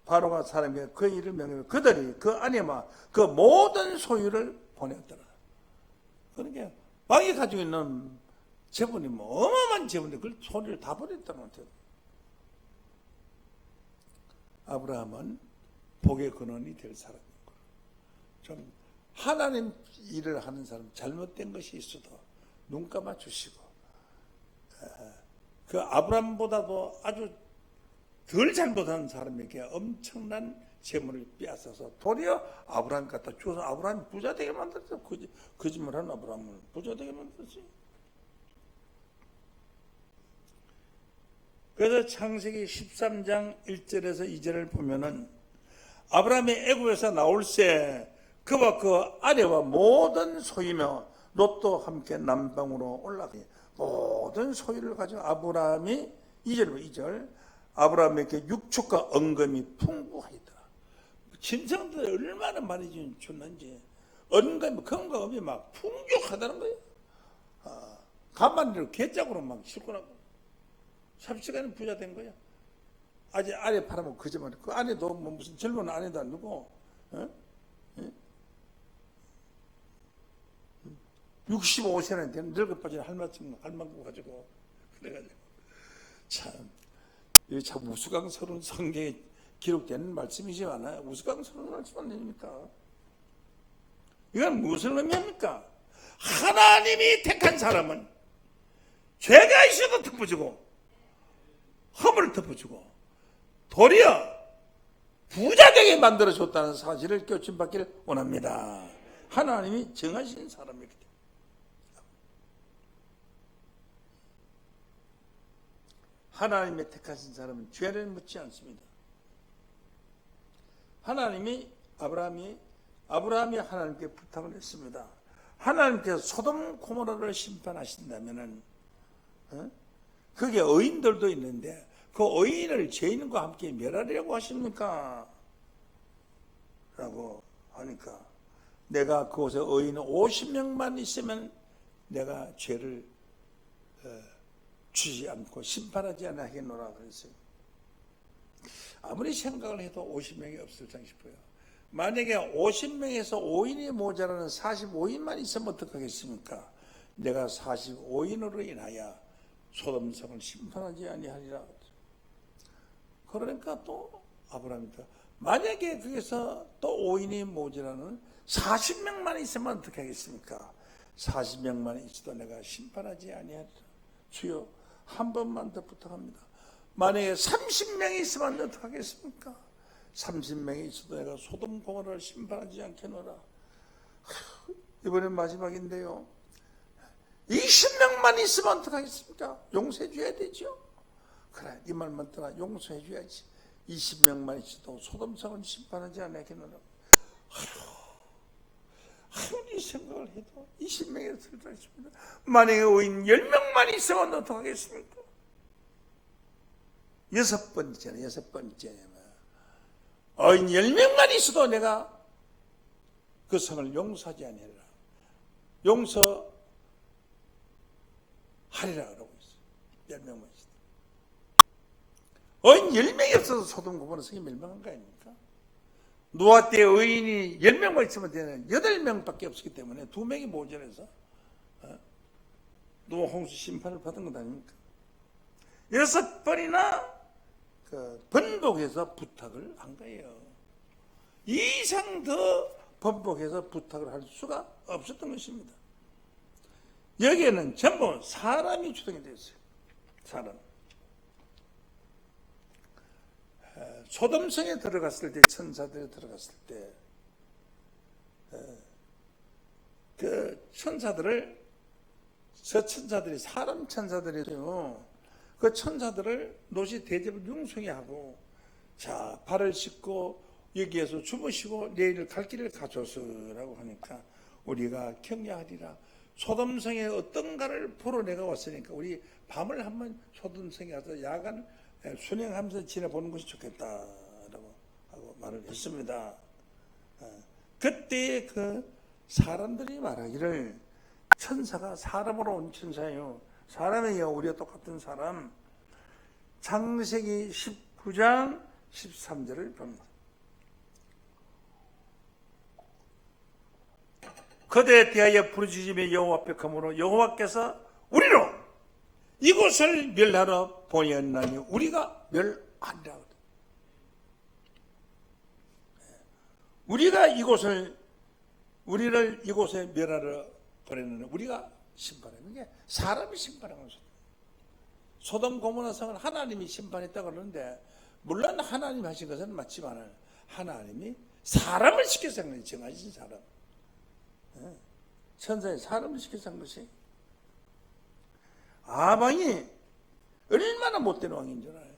바로가 사람에게 그 일을 명하며 그들이 그 아내와 그 모든 소유를 보냈더라. 그러니까 왕이 가지고 있는 재분이 뭐 어마어마한 재분인데 그걸 소유를 다 보냈다는 거죠. 아브라함은 복의 근원이 될 사람인 거예요. 좀 하나님 일을 하는 사람, 잘못된 것이 있어도 눈 감아 주시고, 그 아브라함보다도 아주 덜 잘못한 사람에게 엄청난 재물을 빼앗아서 도리어 아브라함 갖다 주어서 아브라함이 부자 되게 만들었어. 거짓말하는 아브라함을 부자 되게 만들었지. 그래서 창세기 13장 1절에서 2절을 보면은 아브라함이 애굽에서 나올새 그와 그 아내와 모든 소유며 롯도 함께 남방으로 올라가 모든 소유를 가지고 아브라함이 2절 아브라함에게 육축과 언금이 풍부하더라. 짐승들 얼마나 많이 줬는지 언금이 건강음이 막 풍족하다는 거예요. 간만으로 개짝으로 막 싣고 나고 삽시간에 부자 된 거야. 아직 아내 팔아먹고 그저만 그 아내도 뭐 무슨 젊은 아내도 아니고 65세나 되는 늙어 빠진 할망구 가지고 그래가지고 참 우스꽝스러운 성경에 기록되는 말씀이지만 우스꽝스러운 말씀 아닙니까? 이건 무슨 의미입니까? 하나님이 택한 사람은 죄가 있어도 덮어주고 허물을 덮어주고 도리어 부자되게 만들어줬다는 사실을 교침받기를 원합니다. 하나님이 정하신 사람이기 때문에. 하나님의 택하신 사람은 죄를 묻지 않습니다. 아브라함이 하나님께 부탁을 했습니다. 하나님께서 소돔 고모라를 심판하신다면은 거기에 의인들도 있는데 그 의인을 죄인과 함께 멸하려고 하십니까? 라고 하니까 내가 그곳에 의인 50명만 있으면 내가 죄를 주지 않고 심판하지 않아 하겠노라 그랬어요. 아무리 생각을 해도 50명이 없을까 싶어요. 만약에 50명에서 5인이 모자라는 45인만 있으면 어떡하겠습니까? 내가 45인으로 인하여 소돔성을 심판하지 아니하리라. 그러니까 또 아브라함이 만약에 거기서 또 5인이 모자라는 40명만 있으면 어떻게 하겠습니까? 40명만 있어도 내가 심판하지 아니하리라. 주여 한 번만 더 부탁합니다. 만약에 30명이 있으면 어떻게 하겠습니까? 30명이 있어도 내가 소돔 고모라를 심판하지 않겠노라. 이번엔 마지막인데요. 20명만 있으면 어떡하겠습니까? 용서해 줘야 되죠. 그래, 이 말만 들어 용서해 줘야지. 20명만 있어도 소돔성은 심판하지 않겠노라. 아무리 생각을 해도 20명에서 들어있습니다. 만약에 의인 10명만 있으면 어떡하겠습니까? 여섯 번째는 의인 10명만 있어도 내가 그 성을 용서하지 아니하리라. 용서하리라 그러고 있어요. 10명만 있어도. 의인 10명이 없어서 소돔 고모라 성이 멸망한 거 아닙니까? 노아 때 의인이 10명만 있으면 되는 8명밖에 없었기 때문에 2명이 모자라서 노아 홍수 심판을 받은 것 아닙니까? 6번이나 번복해서 부탁을 한 거예요. 이 이상 더 번복해서 부탁을 할 수가 없었던 것입니다. 여기에는 전부 사람이 주동이 되어 있어요. 사람. 소돔성에 들어갔을 때, 천사들이 들어갔을 때, 그 천사들이 사람 천사들이에요. 그 천사들을 롯이 대접을 융숭히 하고, 자, 발을 씻고 여기에서 주무시고 내일 갈 길을 가져서라고 하니까 우리가 격려하리라. 소돔성에 어떤가를 보러 내가 왔으니까 우리 밤을 한번 소돔성에 가서 야간 순행하면서 지내보는 것이 좋겠다라고 하고 말을 했습니다. 그때 그 사람들이 말하기를 천사가 사람으로 온 천사예요. 사람이에요. 우리와 똑같은 사람. 창세기 19장 13절을 봅니다. 그대에 대하여 부르짖으며 여호와 앞에 가므로 여호와께서 우리로 이곳을 멸하러 보내었나니 우리가 멸하리라. 우리를 이곳에 멸하러 보내는 우리가 심판하는 게 사람이 심판하는 거죠. 소돔 고모라 성을 하나님이 심판했다고 그러는데 물론 하나님이 하신 것은 맞지만 하나님이 사람을 시켜서 한 거지. 정하신 사람. 천사의 사람을 시켜서 한 것이. 아방이 얼마나 못된 왕인 줄 알아요.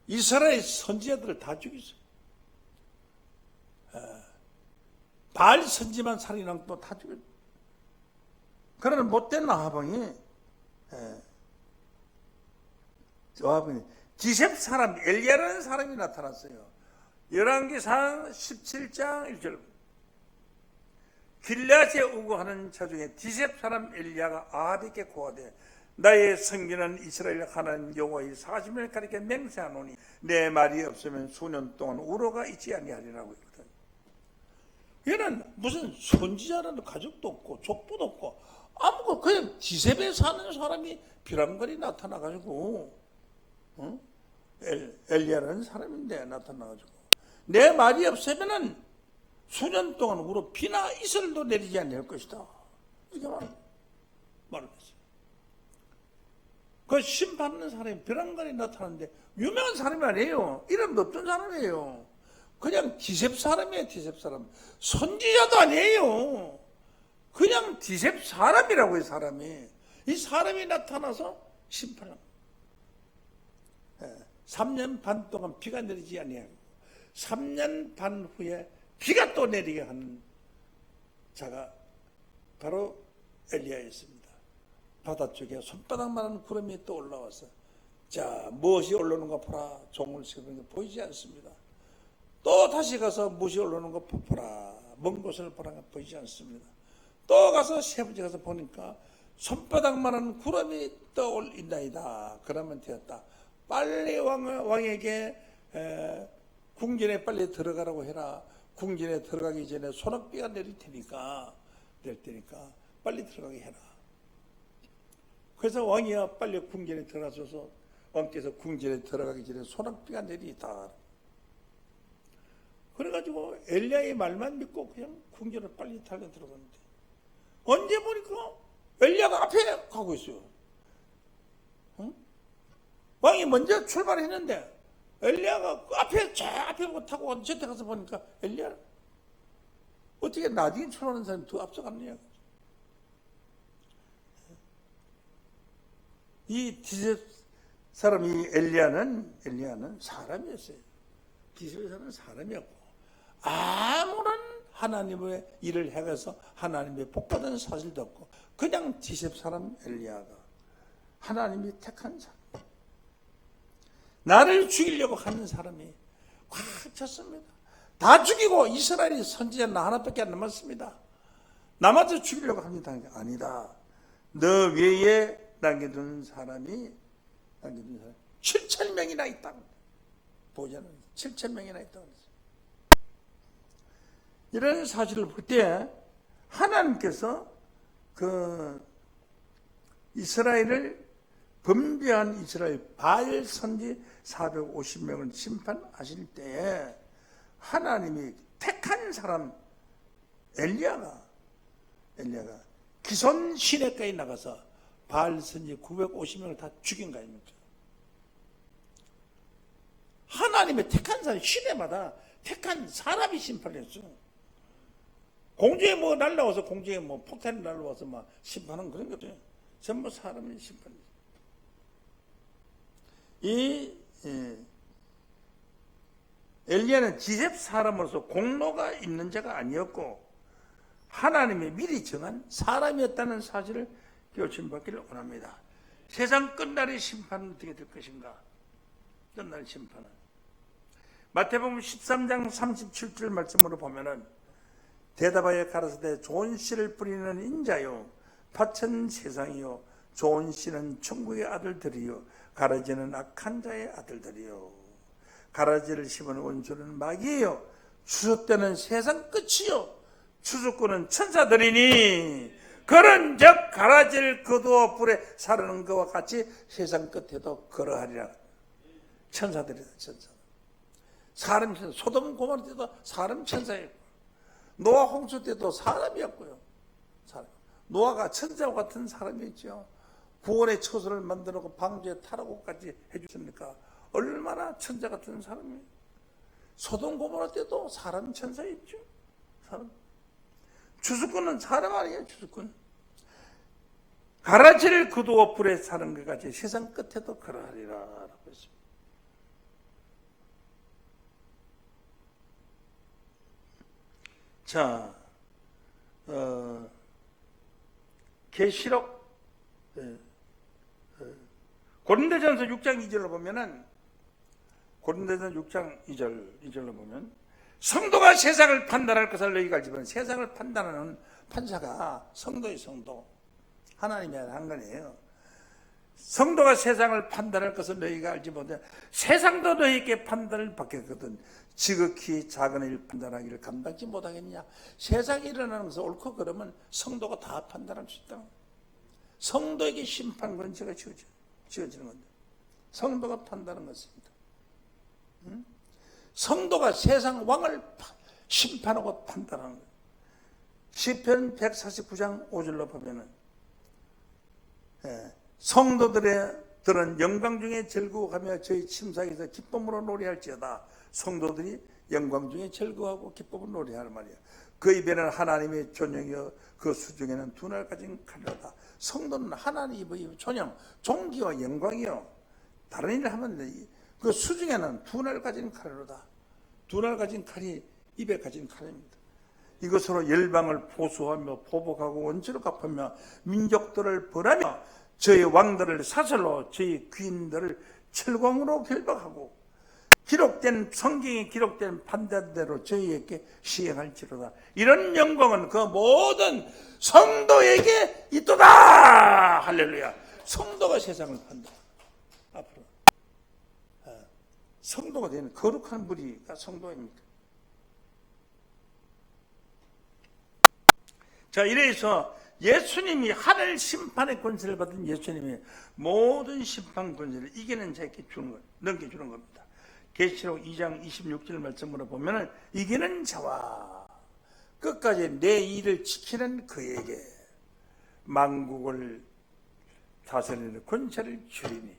이스라엘 선지자들을 다 죽였어요. 바알 선지만 살인한 것도 다 죽였어요. 그러나 못된 아방이 기셉 사람 엘리야라는 사람이 나타났어요. 열왕기상 17장 1절. 길앗에 오고 하는 자 중에 디셉 사람 엘리야가 아합에게 고하되 나의 성기는 이스라엘 하나님 여호와의 40년을 가리켜 맹세하노니 내 말이 없으면 수년 동안 우로가 있지 아니하리라고 했거든. 얘는 무슨 선지자라는 가족도 없고 족보도 없고 아무것도 그냥 디셉에 사는 사람이 비람거리 나타나가지고 엘리야라는 사람인데 나타나가지고 내 말이 없으면은 수년 동안 우로 비나 이슬도 내리지 않을 것이다. 이렇게 말했어요. 그 심판하는 사람이 벼랑간에 나타나는데 유명한 사람이 아니에요. 이름도 없던 사람이에요. 그냥 디셉 사람이에요. 디셉 사람. 선지자도 아니에요. 그냥 디셉 사람이라고 해요. 사람이. 이 사람이 나타나서 심판을 합니다. 3년 반 동안 비가 내리지 아니하고 3년 반 후에 비가 또 내리게 하는 자가 바로 엘리야였습니다. 바다 쪽에 손바닥만한 구름이 또 올라와서 자 무엇이 올라오는 거 보라. 종을 세우는 게 보이지 않습니다. 또 다시 가서 무엇이 올라오는 거 보라. 먼 곳을 보라. 보이지 않습니다. 또 가서 세 번째 가서 보니까 손바닥만한 구름이 떠올린다이다. 그러면 되었다. 빨리 왕에게 궁전에 빨리 들어가라고 해라. 궁전에 들어가기 전에 소낙비가 내릴 테니까 빨리 들어가게 해라. 그래서 왕이야 빨리 궁전에 들어가셔서 왕께서 궁전에 들어가기 전에 소낙비가 내리다. 그래가지고 엘리야의 말만 믿고 그냥 궁전을 빨리 달려 들어갔는데 언제 보니까 엘리야가 앞에 가고 있어요. 왕이 먼저 출발했는데 엘리야가 앞에 타고 저때 가서 보니까 엘리야 어떻게 나중에 출발하는 사람이 더 앞서갔느냐. 이 디셉 사람이 엘리야는 사람이었어요. 디셉 사람은 사람이었고 아무런 하나님의 일을 해가서 하나님의 복받은 사실도 없고 그냥 디셉 사람 엘리야가 하나님이 택한 사람. 나를 죽이려고 하는 사람이 꽉 찼습니다. 다 죽이고 이스라엘이 선지자 나 하나밖에 안 남았습니다. 나마저 죽이려고 합니다. 아니다. 너 외에 남겨둔 사람이 7,000명이나 있다. 보자는 7,000명이나 있다. 이런 사실을 볼 때 하나님께서 그 이스라엘을 범죄한 이스라엘 바알 선지 450명을 심판하실 때에 하나님이 택한 사람 엘리야가 기손 시내까지 나가서 바알 선지 950명을 다 죽인 거 아닙니까? 하나님의 택한 사람 시내마다 택한 사람이 심판했어. 공중에 뭐 날라와서 공중에 뭐 폭탄이 날라와서 막 심판은 그런 게 없어요. 전부 사람이 심판했어. 이 엘리야는 디셉 사람으로서 공로가 있는 자가 아니었고 하나님이 미리 정한 사람이었다는 사실을 교훈받기를 원합니다. 세상 끝날의 심판은 어떻게 될 것인가? 끝날의 심판은 마태복음 13장 37절 말씀으로 보면은 대답하여 가라사대 좋은 씨를 뿌리는 인자요 밭은 세상이요 좋은 씨는 천국의 아들들이요 가라지는 악한 자의 아들들이요 가라지를 심은 원수는 마귀예요 추수 때는 세상 끝이요 추수꾼은 천사들이니 그런즉 가라지를 거두어 불에 사르는 것과 같이 세상 끝에도 그러하리라. 천사들이다. 천사. 사람 천사. 소돔 고모라 때도 사람 천사였고 노아 홍수 때도 사람이었고요. 사람. 노아가 천사와 같은 사람이었죠. 구원의 처소를 만들고 방주에 타라고까지 해주십니까? 얼마나 천사 같은 사람이에요. 소돔 고모라 때도 사람 천사였죠. 사람. 추수꾼은 사람 아니에요. 추수꾼. 가라지를 거두어 불에 사는 것 같이 세상 끝에도 그러하리라 라고 했습니다. 자, 계시록 고린도전서 6장 2절로 보면은 고린도전서 6장 2절로 보면 성도가 세상을 판단할 것을 너희가 알지만 세상을 판단하는 판사가 성도의 성도 하나님이 한 거예요. 성도가 세상을 판단할 것을 너희가 알지 못해 세상도 너희에게 판단을 받겠거든 지극히 작은 일 판단하기를 감당치 못하겠냐. 세상에 일어나는 것을 옳고 그러면 성도가 다 판단할 수 있다. 성도에게 심판 권세가 지어지는 건데 성도가 판단하는 것입니다. 성도가 세상 왕을 심판하고 판단하는 거예요. 시편 149장 5절로 보면은 성도들은 영광 중에 즐거워하며 저희 침상에서 기쁨으로 노래할지어다. 성도들이 영광 중에 즐거워하고 기쁨으로 노래하는 말이야. 그 입에는 하나님의 존영이요 그 수중에는 두 날 가진 칼이로다. 성도는 하나님의 존영, 존귀와 영광이요. 다른 일을 하면 그 수중에는 두 날 가진 칼이로다. 두 날 가진 칼이 입에 가진 칼입니다. 이것으로 열방을 보수하며 보복하고 원수를 갚으며 민족들을 벌하며 저희 왕들을 사슬로 저희 귀인들을 철광으로 결박하고 기록된 성경에 기록된 판단대로 저희에게 시행할지로다. 이런 영광은 그 모든 성도에게 있도다. 할렐루야. 성도가 세상을 판다. 앞으로 성도가 되는 거룩한 무리가 성도입니다. 자, 이래서 예수님이 하늘 심판의 권세를 받은 예수님이 모든 심판 권세를 이기는 자에게 주는 것, 넘겨주는 겁니다. 계시록 2장 26절 말씀으로 보면은 이기는 자와 끝까지 내 일을 지키는 그에게 만국을 다스리는 권세를 주리니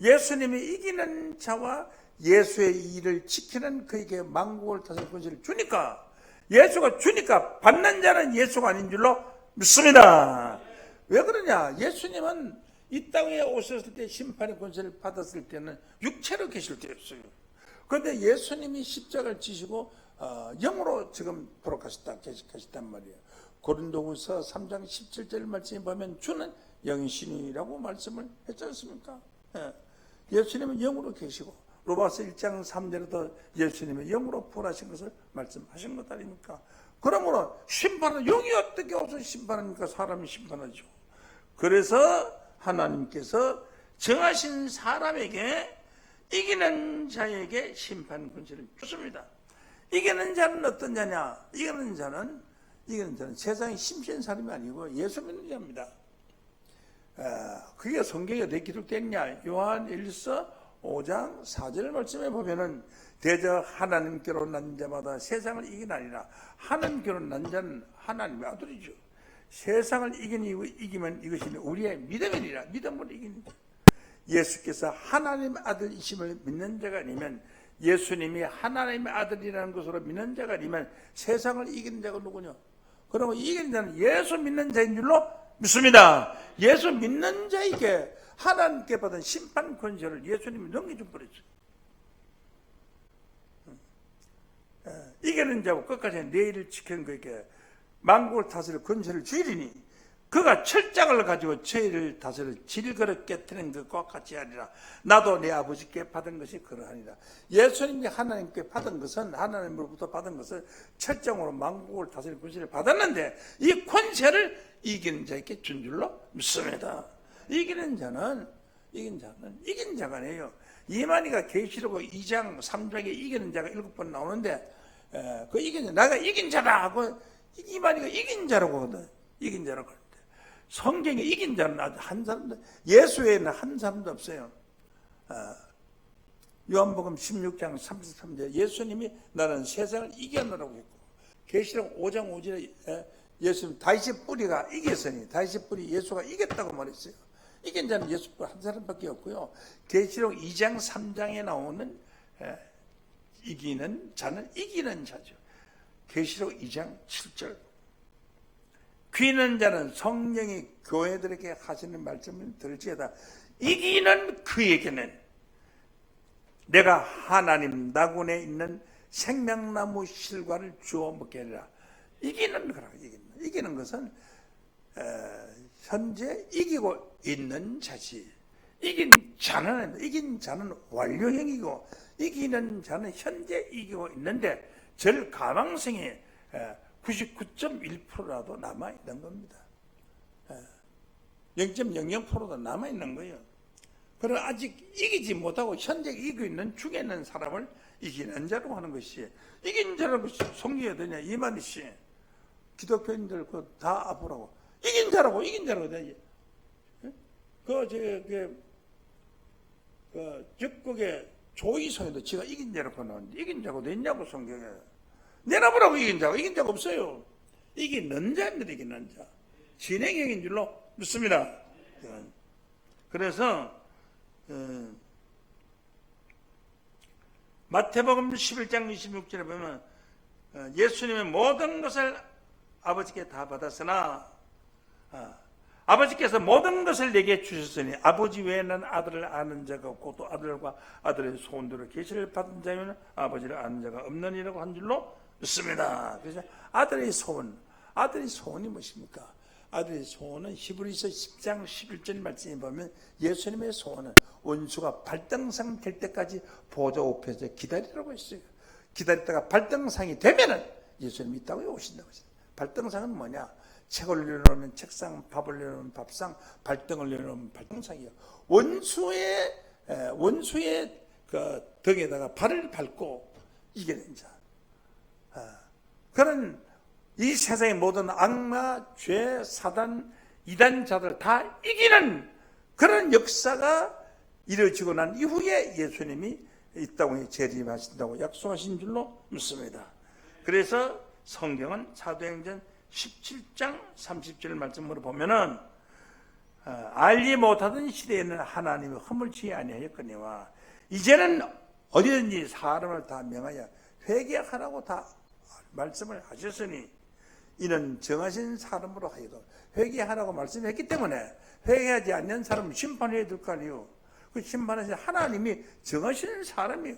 예수님이 이기는 자와 예수의 일을 지키는 그에게 만국을 다스리는 권세를 주니까 예수가 주니까 받는 자는 예수가 아닌 줄로 믿습니다. 왜 그러냐? 예수님은 이 땅에 오셨을 때 심판의 권세를 받았을 때는 육체로 계실 때였어요. 그런데 예수님이 십자가를 지시고 영으로 지금 돌아가셨단 말이에요. 고린도후서 3장 17절 말씀에 보면 주는 영이시니라고 말씀을 했지 않습니까? 예수님은 영으로 계시고 로마서 1장 3절에도 예수님의 영으로 부활하신 것을 말씀하신 것 아닙니까? 그러므로 심판은 영이 어떻게 와서 심판합니까? 사람이 심판하죠. 그래서 하나님께서 정하신 사람에게 이기는 자에게 심판 권세를 줬습니다. 이기는 자는 어떤 자냐? 이기는 자는 세상에 심신 사람이 아니고 예수 믿는 자입니다. 그게 성경에 어떻게 기록됐냐? 요한 1서 5장 4절 말씀에 보면은 대저 하나님께로 난 자마다 세상을 이기나니라. 하나님께로 난 자는 하나님의 아들이죠. 세상을 이기면 이것이 우리의 믿음이니라. 믿음으로 이기는 자. 예수께서 하나님의 아들이심을 믿는 자가 아니면 예수님이 하나님의 아들이라는 것으로 믿는 자가 아니면 세상을 이기는 자가 누구냐? 그러면 이기는 자는 예수 믿는 자인 줄로 믿습니다. 예수 믿는 자에게 하나님께 받은 심판 권세를 예수님이 넘겨줘 버렸어요. 이기는 자고 끝까지 내 일을 지키는 그에게 만국을 다스릴 권세를 주리니 그가 철장을 가지고 저희를 다스려 질그릇 깨트린 것과 같이 하리라. 나도 내 아버지께 받은 것이 그러하니라. 예수님이 하나님께 받은 것은, 하나님으로부터 받은 것은 철장으로 만국을 다스릴 권세를 받았는데, 이 권세를 이기는 자에게 준 줄로 믿습니다. 이긴 자가 아니에요. 이만희가 계시록 2장 3장에 이기는 자가 7번 나오는데, 그 이긴 자, 내가 이긴 자다 하고 이만희가 이긴 자라고 하거든. 이긴 자라고 하는데, 성경에 이긴 자는 아주 한 사람도, 예수 외에는 한 사람도 없어요. 요한복음 16장 33절, 예수님이 나는 세상을 이겨노라고 했고, 계시록 5장 5절에 예수님 다윗의 뿌리가 이겼으니, 다윗의 뿌리 예수가 이겼다고 말했어요. 이긴 자는 예수 한 사람밖에 없고요. 계시록 2장 3장에 나오는 이기는 자는 이기는 자죠. 계시록 2장 7절, 귀는 자는 성령이 교회들에게 하시는 말씀을 들을지어다. 이기는 그에게는 내가 하나님 낙원에 있는 생명나무 실과를 주어 먹게 하리라. 이기는 거라고. 이기는 것은 현재 이기고 있는 자지. 이긴 자는 완료형이고, 이기는 자는 현재 이기고 있는데 절 가망성이 99.1%라도 남아있는 겁니다. 0.00%도 남아있는 거예요. 그럼 아직 이기지 못하고 현재 이기고 있는 중에 있는 사람을 이기는 자라고 하는 것이, 이긴 자라고 성경에 되냐? 이만희 씨, 기독교인들 다 앞으로 이긴 자라고 되냐? 적국의 조이성에도 지가 이긴 자라고 나오는데, 이긴 자고 됐냐고 성경에. 내놔보라고. 이긴 자가 없어요. 이기는 자입니다. 이기는 자. 진행형인 줄로 믿습니다. 그래서 마태복음 11장 26절에 보면 예수님의 모든 것을 아버지께 다 받았으나 아버지께서 모든 것을 내게 주셨으니 아버지 외에는 아들을 아는 자가 없고 또 아들과 아들의 소원대로 계시를 받은 자면 아버지를 아는 자가 없느니라고 한 줄로 믿습니다. 그래서 아들의 소원이 무엇입니까? 아들의 소원은 히브리서 10장 11절 말씀에 보면 예수님의 소원은 원수가 발등상 될 때까지 보좌 앞에서 기다리라고 했어요. 기다렸다가 발등상이 되면은 예수님이 이 땅에 오신다고 했어요. 발등상은 뭐냐? 책을 내려놓으면 책상, 밥을 내려놓으면 밥상, 발등을 내려놓으면 발등상이요. 원수의 그 덕에다가 발을 밟고 이겨낸 자. 그런 이 세상의 모든 악마, 죄, 사단, 이단자들 다 이기는 그런 역사가 이루어지고 난 이후에 예수님이 이 땅에 재림하신다고 약속하신 줄로 믿습니다. 그래서 성경은 사도행전 17장 30절 말씀으로 보면은 알지 못하던 시대에는 하나님이 허물지 아니하였거니와 이제는 어디든지 사람을 다 명하여 회개하라고 다 말씀을 하셨으니 이는 정하신 사람으로 하여금 회개하라고 말씀했기 때문에 회개하지 않는 사람은 심판해야 될 거 아니에요. 그 심판하신 하나님이 정하신 사람이에요.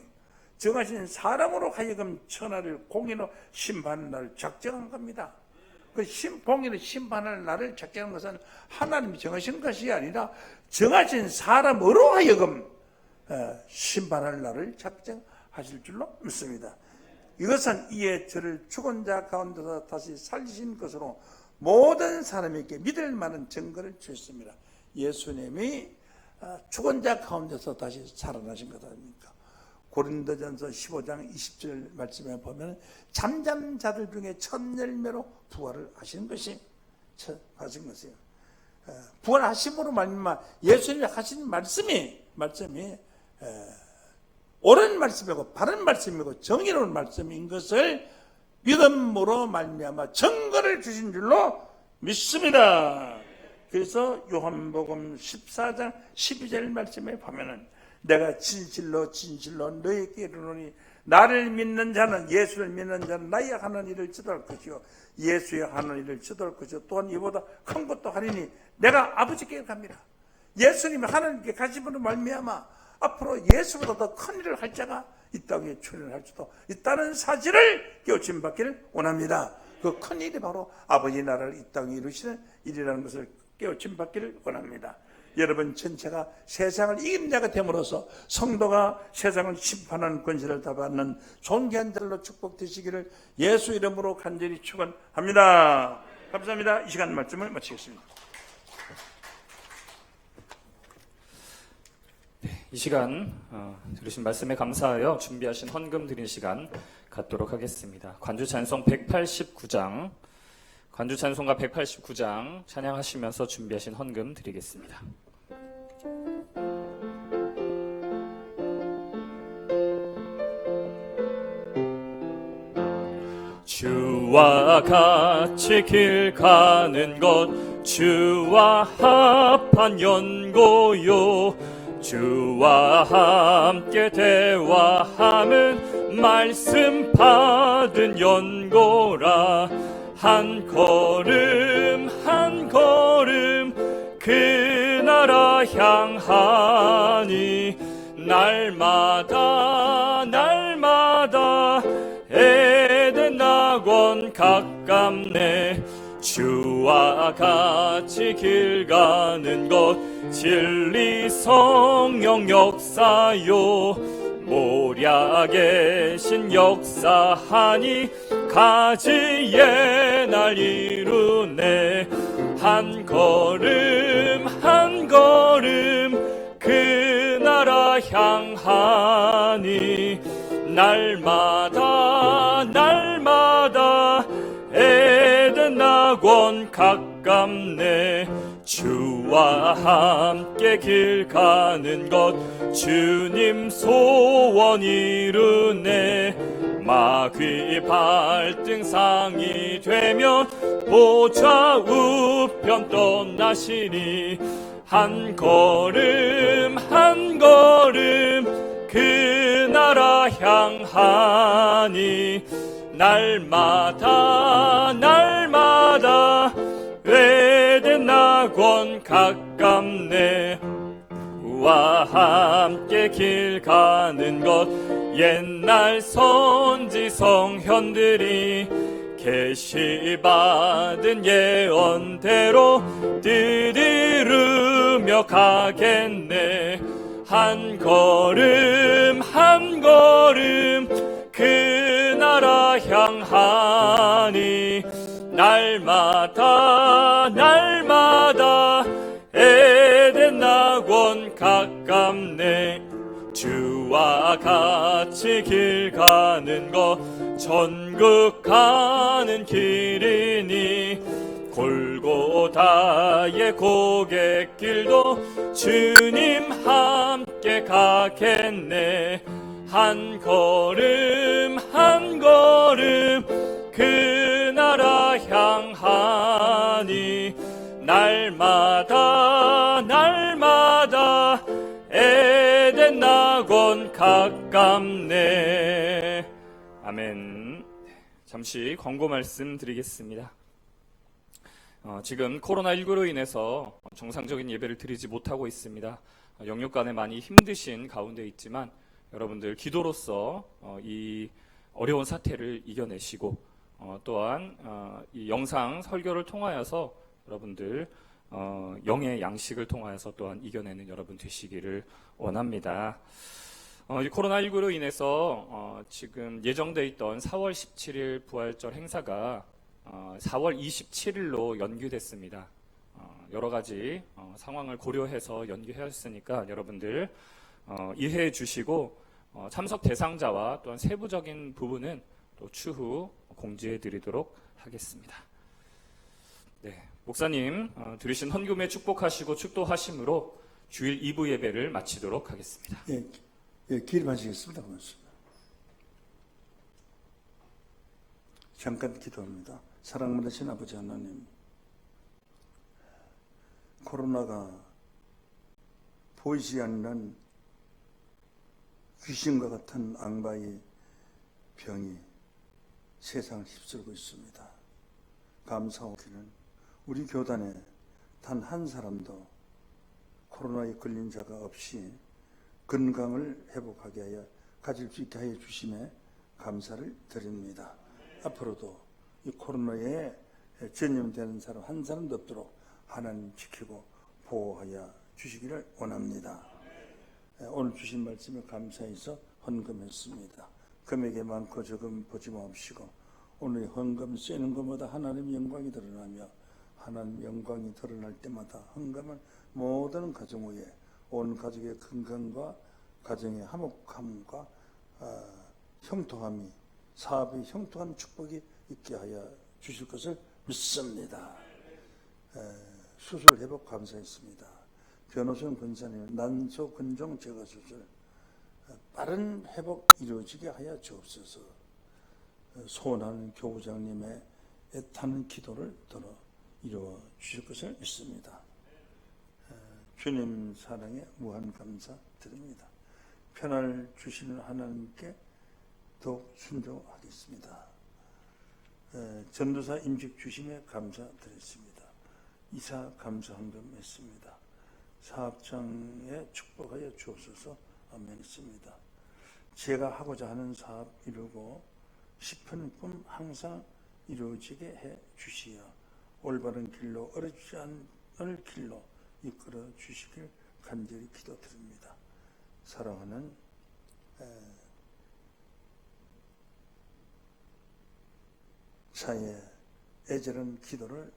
정하신 사람으로 하여금 천하를 공의로 심판하는 날을 작정한 겁니다. 그 공의로 심판할 날을 작정한 것은 하나님이 정하신 것이 아니라 정하신 사람으로 하여금 심판할 날을 작정하실 줄로 믿습니다. 이것은 이에 저를 죽은 자 가운데서 다시 살리신 것으로 모든 사람에게 믿을 만한 증거를 주셨습니다. 예수님이 죽은 자 가운데서 다시 살아나신 것 아닙니까? 고린도전서 15장 20절 말씀에 보면 잠잠 자들 중에 첫 열매로 부활을 하신 것이 부활하심으로 말미암아 예수님이 하신 말씀이 옳은 말씀이고 바른 말씀이고 정의로운 말씀인 것을 믿음으로 말미암아 증거를 주신 줄로 믿습니다. 그래서 요한복음 14장 12절 말씀에 보면은 내가 진실로 너희에게 이르노니 나를 믿는 자는 예수를 믿는 자는 나의 하는 일을 지도할 것이요 예수의 하는 일을 지도할 것이요 또한 이보다 큰 것도 하리니 내가 아버지께 갑니다. 예수님이 하나님께 가심으로 말미암아 앞으로 예수보다 더 큰 일을 할 자가 이 땅에 출현할 수도 있다는 사실을 깨우침 받기를 원합니다. 그 큰 일이 바로 아버지 나라를 이 땅에 이루시는 일이라는 것을 깨우침 받기를 원합니다. 여러분 전체가 세상을 이긴 자가 됨으로써 성도가 세상을 심판하는 권세를 다 받는 존귀한 자로 축복되시기를 예수 이름으로 간절히 축원합니다. 감사합니다. 이 시간 말씀을 마치겠습니다. 이 시간 들으신 말씀에 감사하여 준비하신 헌금 드리는 시간 갖도록 하겠습니다. 관주 찬송 189장, 관주 찬송가 189장 찬양하시면서 준비하신 헌금 드리겠습니다. 주와 같이 길 가는 것 주와 합한 연고요 주와 함께 대화함은 말씀 받은 연고라 한 걸음 한 걸음 그 나라 향하니 날마다 날마다 에덴 낙원 가깝네 주와 같이 길 가는 것 진리 성령 역사요 모략의 신 역사하니 가지의 날 이루네 한 걸음 한 걸음 그 나라 향하니 날마다 날마다 에덴 낙원 가깝네 주와 함께 길 가는 것 주님 소원 이루네 마귀 발등상이 되면 보좌 우편 떠나시니 한 걸음 한 걸음 그 나라 향하니 날마다 날마다 에덴 낙원 가깝네 우와 함께 길 가는 것 옛날 선지 성현들이 계시받은 예언대로 들이르며 가겠네 한 걸음 한 걸음 그 나라 향하니 날마다 날마다 에덴 낙원 가깝네 주와 같이 길 가는 것 천국 가는 길이니 골고다의 고갯길도 주님 함께 가겠네 한 걸음 한 걸음 그 나라 향하니 날마다 날마다 에덴 낙원 가깝네 아멘. 잠시 광고 말씀 드리겠습니다. 지금 코로나19로 인해서 정상적인 예배를 드리지 못하고 있습니다. 영육간에 많이 힘드신 가운데 있지만 여러분들 기도로서 이 어려운 사태를 이겨내시고 또한 이 영상 설교를 통하여서 여러분들 영의 양식을 통하여서 또한 이겨내는 여러분 되시기를 원합니다. 이 코로나19로 인해서 지금 예정돼 있던 4월 17일 부활절 행사가 4월 27일로 연기됐습니다. 여러 가지 상황을 고려해서 연기하였으니까 여러분들 이해해 주시고 참석 대상자와 또한 세부적인 부분은 또 추후 공지해 드리도록 하겠습니다. 네, 목사님 들으신 헌금에 축복하시고 축도하심으로 주일 2부 예배를 마치도록 하겠습니다. 예, 길 마치겠습니다. 고맙습니다. 잠깐 기도합니다. 사랑 많으신 아버지 하나님, 코로나가 보이지 않는 귀신과 같은 악마의 병이 세상을 휩쓸고 있습니다. 감사하기는 우리 교단에 단 한 사람도 코로나에 걸린 자가 없이 건강을 회복하게 하여 가질 수 있게 하여 주심에 감사를 드립니다. 앞으로도 이 코로나에 전염되는 사람 한 사람도 없도록 하나님 지키고 보호하여 주시기를 원합니다. 오늘 주신 말씀에 감사해서 헌금했습니다. 금액이 많고 적음 보지 마옵시고 오늘 헌금 쓰는 것마다 하나님 영광이 드러나며 하나님 영광이 드러날 때마다 헌금은 모든 가정 위에 온 가족의 건강과 가정의 화목함과 형통함이 사업의 형통한 축복이 있게 하여 주실 것을 믿습니다. 수술 회복 감사했습니다. 변호준 권사님 난소 근종 제거 수술 빠른 회복 이루어지게 하여 주옵소서. 소원하는 교부장님의 애타는 기도를 들어 이루어 주실 것을 믿습니다. 주님 사랑에 무한 감사 드립니다. 편안을 주시는 하나님께 더욱 순종하겠습니다. 전도사 임직 주심에 감사드렸습니다. 이사 감사 헌금 했습니다. 사업장에 축복하여 주옵소서. 아멘 했습니다. 제가 하고자 하는 사업 이루고 싶은 꿈 항상 이루어지게 해 주시어 올바른 길로 어렵지 않을 길로 이끌어 주시길 간절히 기도드립니다. 사랑하는 사회 애절한 기도를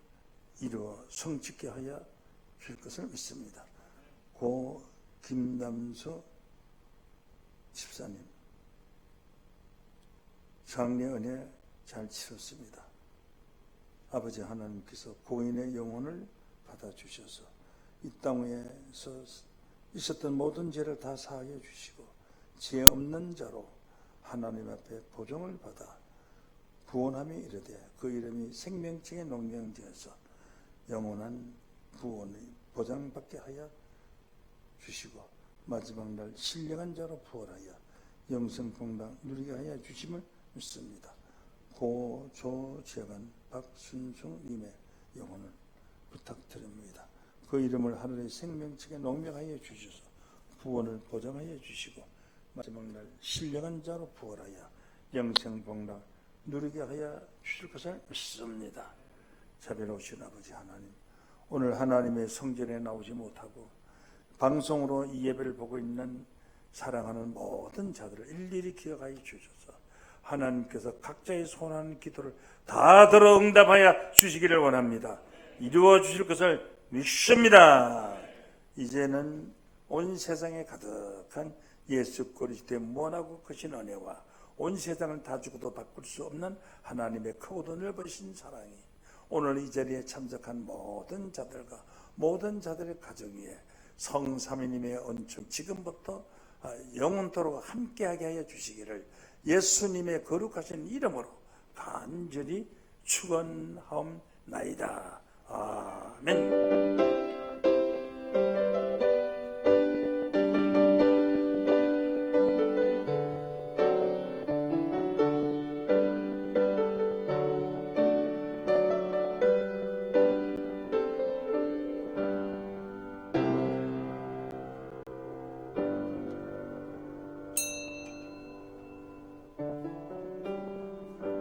이루어 성취케 하여 줄 것을 믿습니다. 고 김남수 집사님 장례 은혜 잘 치렀습니다. 아버지 하나님께서 고인의 영혼을 받아주셔서 이 땅에서 있었던 모든 죄를 다 사하여 주시고 죄 없는 자로 하나님 앞에 보정을 받아 구원함이 이르되 그 이름이 생명책에 농명되어서 영원한 구원의 보장받게 하여 주시고 마지막 날 신령한 자로 부활하여 영생공당 누리게 하여 주심을 믿습니다. 고 조재관 박순중님의 영혼을 부탁드립니다. 그 이름을 하늘의 생명책에 농명하여 주셔서 구원을 보장하여 주시고 마지막 날 신령한 자로 부활하여 영생공당 누리게 하여 주실 것을 믿습니다. 자비로우신 아버지 하나님, 오늘 하나님의 성전에 나오지 못하고 방송으로 이 예배를 보고 있는 사랑하는 모든 자들을 일일이 기억하여 주셔서 하나님께서 각자의 소원하는 기도를 다 들어 응답하여 주시기를 원합니다. 이루어 주실 것을 믿습니다. 이제는 온 세상에 가득한 예수 그리스도의 무한하고 크신 은혜와 온 세상을 다 주고도 바꿀 수 없는 하나님의 크고도 넓으신 사랑이 오늘 이 자리에 참석한 모든 자들과 모든 자들의 가정 위에 성삼위님의 은총 지금부터 영원토록 함께하게 하여 주시기를 예수님의 거룩하신 이름으로 간절히 축원하옵나이다. 아멘.